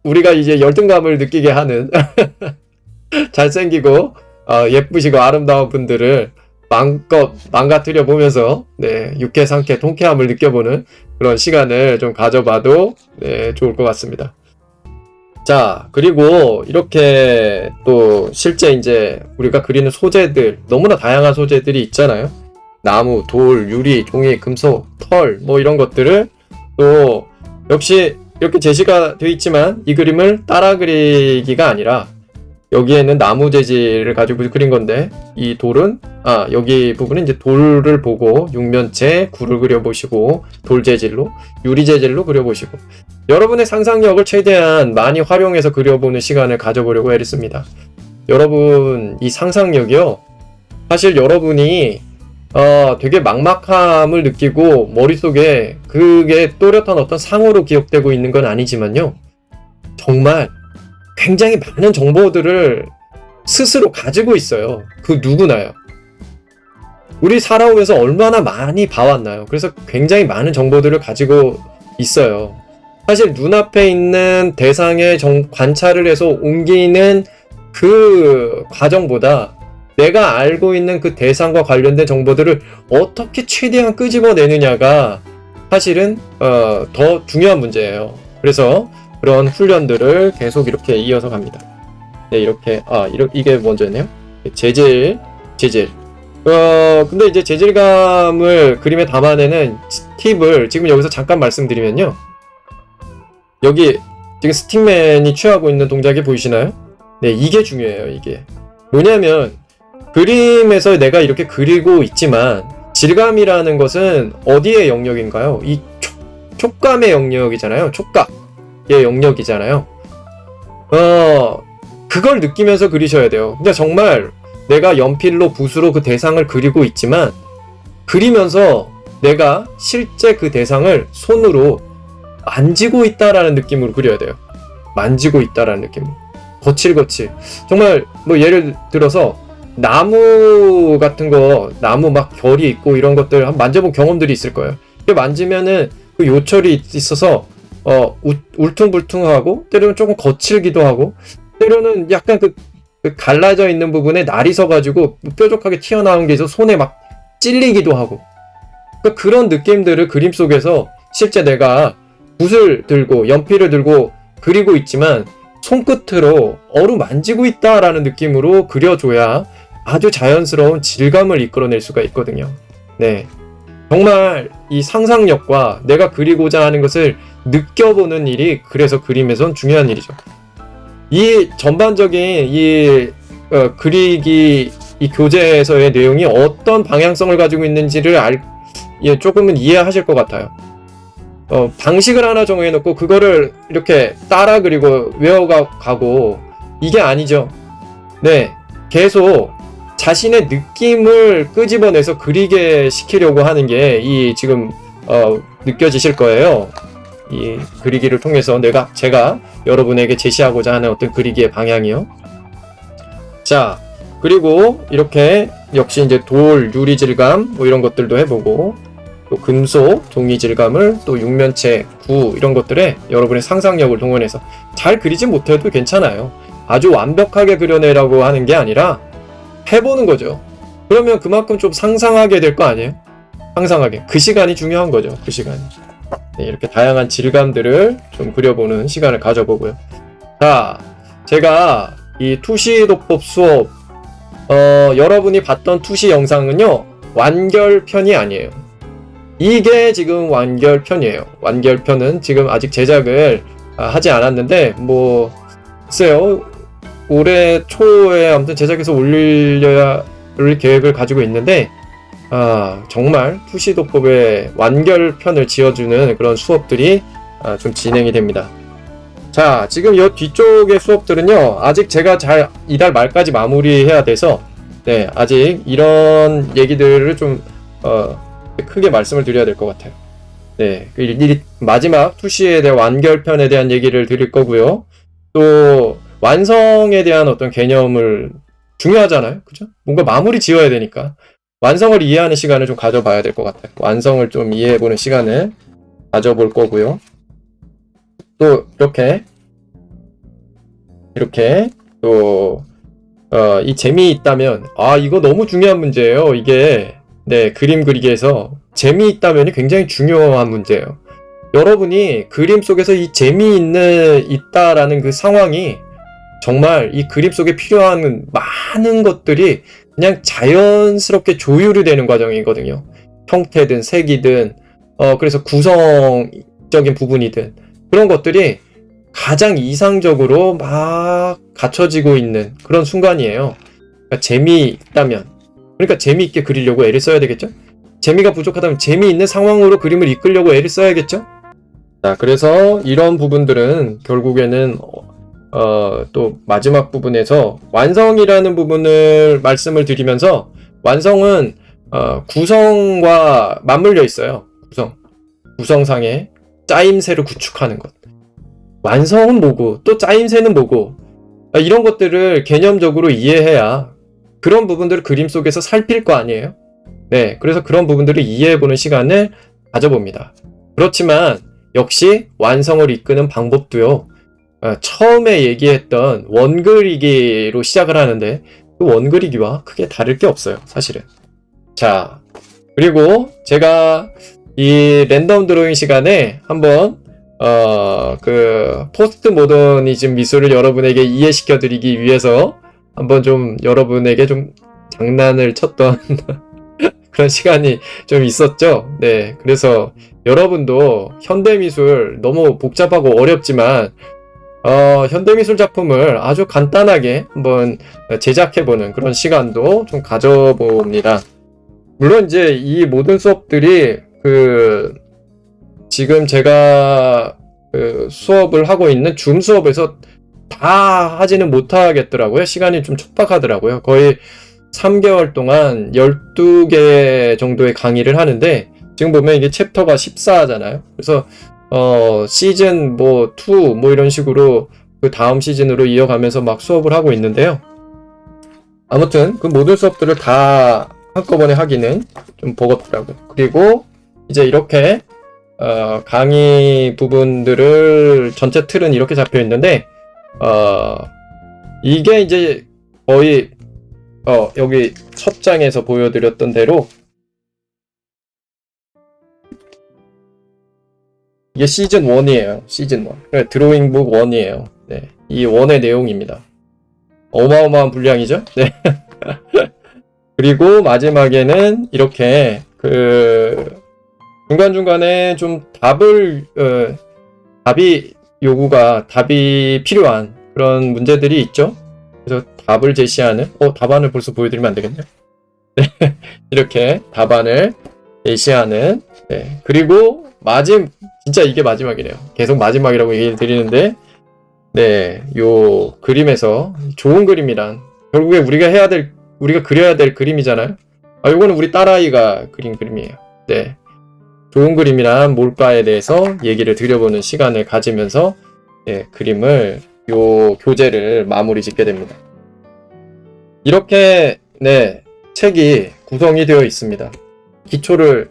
우리가 이제 열등감을 느끼게 하는 잘생기고 예쁘시고 아름다운 분들을 마음껏 망가뜨려 보면서 네, 유쾌상쾌 통쾌함을 느껴보는 그런 시간을 좀 가져봐도 네, 좋을 것 같습니다. 자, 그리고 이렇게 또 실제 이제 우리가 그리는 소재들 너무나 다양한 소재들이 있잖아요. 나무, 돌, 유리, 종이, 금속, 털 뭐 이런 것들을 또 역시 이렇게 제시가 되어 있지만 이 그림을 따라 그리기가 아니라 여기에는 나무 재질을 가지고 그린 건데 이 돌은 여기 부분은 이제 돌을 보고 육면체 굴을 그려보시고 돌 재질로 유리 재질로 그려보시고 여러분의 상상력을 최대한 많이 활용해서 그려보는 시간을 가져보려고 애를 씁니다. 여러분 이 상상력이요 사실 여러분이 되게 막막함을 느끼고 머릿속에 그게 또렷한 어떤 상호로 기억되고 있는 건 아니지만요. 정말 굉장히 많은 정보들을 스스로 가지고 있어요. 그 누구나요. 우리 살아오면서 얼마나 많이 봐왔나요? 그래서 굉장히 많은 정보들을 가지고 있어요. 사실 눈앞에 있는 대상의 관찰을 해서 옮기는 그 과정보다 내가 알고 있는 그 대상과 관련된 정보들을 어떻게 최대한 끄집어내느냐가 사실은 더 중요한 문제예요. 그래서 그런 훈련들을 계속 이렇게 이어서 갑니다. 네, 이게 먼저였네요. 재질. 근데 이제 재질감을 그림에 담아내는 팁을 지금 여기서 잠깐 말씀드리면요. 여기 지금 스틱맨이 취하고 있는 동작이 보이시나요? 네, 이게 중요해요, 이게. 뭐냐면, 그림에서 내가 이렇게 그리고 있지만, 질감이라는 것은 어디의 영역인가요? 이 촉감의 영역이잖아요. 촉각의 영역이잖아요. 그걸 느끼면서 그리셔야 돼요. 근데 정말 내가 연필로 붓으로 그 대상을 그리고 있지만, 그리면서 내가 실제 그 대상을 손으로 만지고 있다라는 느낌으로 그려야 돼요. 만지고 있다라는 느낌으로. 거칠거칠. 정말 뭐 예를 들어서 나무 같은 거, 나무 막 결이 있고 이런 것들 한번 만져본 경험들이 있을 거예요. 만지면은 그 요철이 있어서 울퉁불퉁하고 때로는 조금 거칠기도 하고 때로는 약간 그 갈라져 있는 부분에 날이 서가지고 뾰족하게 튀어나온 게 있어서 손에 막 찔리기도 하고 그러니까 그런 느낌들을 그림 속에서 실제 내가 붓을 들고 연필을 들고 그리고 있지만 손끝으로 어루만지고 있다라는 느낌으로 그려줘야 아주 자연스러운 질감을 이끌어낼 수가 있거든요. 네, 정말 이 상상력과 내가 그리고자 하는 것을 느껴보는 일이 그래서 그림에선 중요한 일이죠. 이 전반적인 그리기 이 교재에서의 내용이 어떤 방향성을 가지고 있는지를 조금은 이해하실 것 같아요. 방식을 하나 정해놓고 그거를 이렇게 따라 그리고 외워가고 이게 아니죠. 네, 계속 자신의 느낌을 끄집어내서 그리게 시키려고 하는 게 지금 느껴지실 거예요. 이 그리기를 통해서 제가 여러분에게 제시하고자 하는 어떤 그리기의 방향이요. 자, 그리고 이렇게 역시 이제 돌, 유리 질감 뭐 이런 것들도 해보고 또 금속, 종이 질감을 또 육면체, 구 이런 것들에 여러분의 상상력을 동원해서 잘 그리지 못해도 괜찮아요. 아주 완벽하게 그려내라고 하는 게 아니라 해보는 거죠. 그러면 그만큼 좀 상상하게 될 거 아니에요? 상상하게. 그 시간이 중요한 거죠. 그 시간이. 네, 이렇게 다양한 질감들을 좀 그려보는 시간을 가져보고요. 자, 제가 이 투시도법 수업 여러분이 봤던 투시 영상은요 완결편이 아니에요. 이게 지금 완결편이에요. 완결편은 지금 아직 제작을 하지 않았는데 글쎄요 올해 초에 아무튼 제작해서 올릴 계획을 가지고 있는데 정말 투시도법의 완결편을 지어주는 그런 수업들이 좀 진행이 됩니다. 자, 지금 이 뒤쪽의 수업들은요 아직 제가 잘 이달 말까지 마무리해야 돼서 네, 아직 이런 얘기들을 좀 크게 말씀을 드려야 될 것 같아요. 네, 마지막 투시에 대한 완결편에 대한 얘기를 드릴 거고요. 또 완성에 대한 어떤 개념을 중요하잖아요, 그죠? 뭔가 마무리 지어야 되니까 완성을 이해하는 시간을 좀 가져봐야 될 것 같아요. 완성을 좀 이해해보는 시간을 가져볼 거고요. 또 이렇게 또 이 재미있다면 이거 너무 중요한 문제예요. 이게 네, 그림 그리기에서 재미있다면이 굉장히 중요한 문제예요. 여러분이 그림 속에서 이 있다라는 그 상황이 정말 이 그림 속에 필요한 많은 것들이 그냥 자연스럽게 조율이 되는 과정이거든요. 형태든 색이든 그래서 구성적인 부분이든 그런 것들이 가장 이상적으로 막 갖춰지고 있는 그런 순간이에요. 그러니까 재미있다면 그러니까 재미있게 그리려고 애를 써야 되겠죠? 재미가 부족하다면 재미있는 상황으로 그림을 이끌려고 애를 써야겠죠? 자, 그래서 이런 부분들은 결국에는 또 마지막 부분에서 완성이라는 부분을 말씀을 드리면서 완성은 구성과 맞물려 있어요. 구성상에 짜임새를 구축하는 것. 완성은 뭐고 또 짜임새는 뭐고 이런 것들을 개념적으로 이해해야 그런 부분들을 그림 속에서 살필 거 아니에요? 네, 그래서 그런 부분들을 이해해보는 시간을 가져봅니다. 그렇지만 역시 완성을 이끄는 방법도요. 처음에 얘기했던 원그리기로 시작을 하는데 그 원그리기와 크게 다를 게 없어요, 사실은. 자, 그리고 제가 이 랜덤 드로잉 시간에 한번 그 포스트 모더니즘 미술을 여러분에게 이해시켜 드리기 위해서 한번 좀 여러분에게 좀 장난을 쳤던 그런 시간이 좀 있었죠. 네, 그래서 여러분도 현대미술 너무 복잡하고 어렵지만 현대미술 작품을 아주 간단하게 한번 제작해보는 그런 시간도 좀 가져봅니다. 물론 이제 이 모든 수업들이 지금 제가 수업을 하고 있는 줌 수업에서 다 하지는 못하겠더라고요. 시간이 좀 촉박하더라고요. 거의 3개월 동안 12개 정도의 강의를 하는데 지금 보면 이게 챕터가 14잖아요. 그래서 시즌 2 이런 식으로 그 다음 시즌으로 이어가면서 막 수업을 하고 있는데요. 아무튼 그 모든 수업들을 다 한꺼번에 하기는 좀 버겁더라고요. 그리고 이제 이렇게 강의 부분들을 전체 틀은 이렇게 잡혀 있는데 이게 이제 거의 여기 첫 장에서 보여드렸던 대로 이게 시즌 1이에요. 시즌 1. 드로잉북 1이에요. 네. 이 1의 내용입니다. 어마어마한 분량이죠? 네. 그리고 마지막에는 이렇게 중간중간에 좀 답이 필요한 그런 문제들이 있죠? 그래서 답을 제시하는, 답안을 벌써 보여드리면 안 되겠네요. 네. 이렇게 답안을 제시하는, 네. 그리고 진짜 이게 마지막이네요. 계속 마지막이라고 얘기를 드리는데, 네. 요 그림에서 좋은 그림이란, 결국에 우리가 그려야 될 그림이잖아요? 요거는 우리 딸아이가 그린 그림이에요. 네. 좋은 그림이란 뭘까에 대해서 얘기를 드려보는 시간을 가지면서, 네, 그림을, 요 교재를 마무리 짓게 됩니다. 이렇게, 네, 책이 구성이 되어 있습니다. 기초를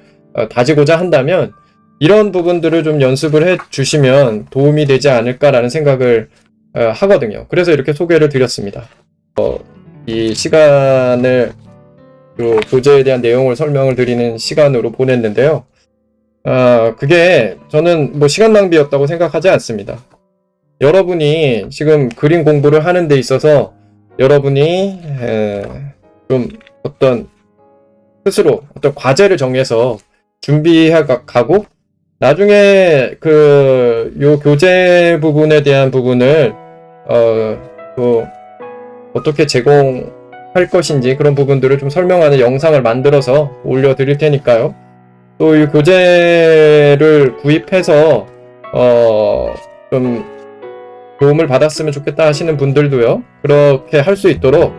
다지고자 한다면, 이런 부분들을 좀 연습을 해 주시면 도움이 되지 않을까라는 생각을 하거든요. 그래서 이렇게 소개를 드렸습니다. 이 시간을 교재에 대한 내용을 설명을 드리는 시간으로 보냈는데요. 그게 저는 시간 낭비였다고 생각하지 않습니다. 여러분이 지금 그림 공부를 하는 데 있어서 여러분이 좀 스스로 어떤 과제를 정해서 준비해 가고 나중에 요 교재 부분에 대한 부분을 또 어떻게 제공할 것인지 그런 부분들을 좀 설명하는 영상을 만들어서 올려드릴 테니까요. 또 이 교재를 구입해서 좀 도움을 받았으면 좋겠다 하시는 분들도요. 그렇게 할 수 있도록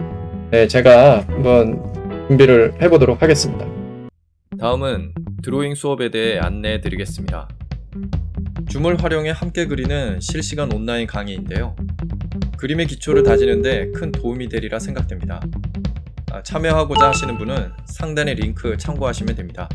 네, 제가 한번 준비를 해보도록 하겠습니다. 다음은 드로잉 수업에 대해 안내해 드리겠습니다. 줌을 활용해 함께 그리는 실시간 온라인 강의인데요. 그림의 기초를 다지는데 큰 도움이 되리라 생각됩니다. 참여하고자 하시는 분은 상단의 링크 참고하시면 됩니다.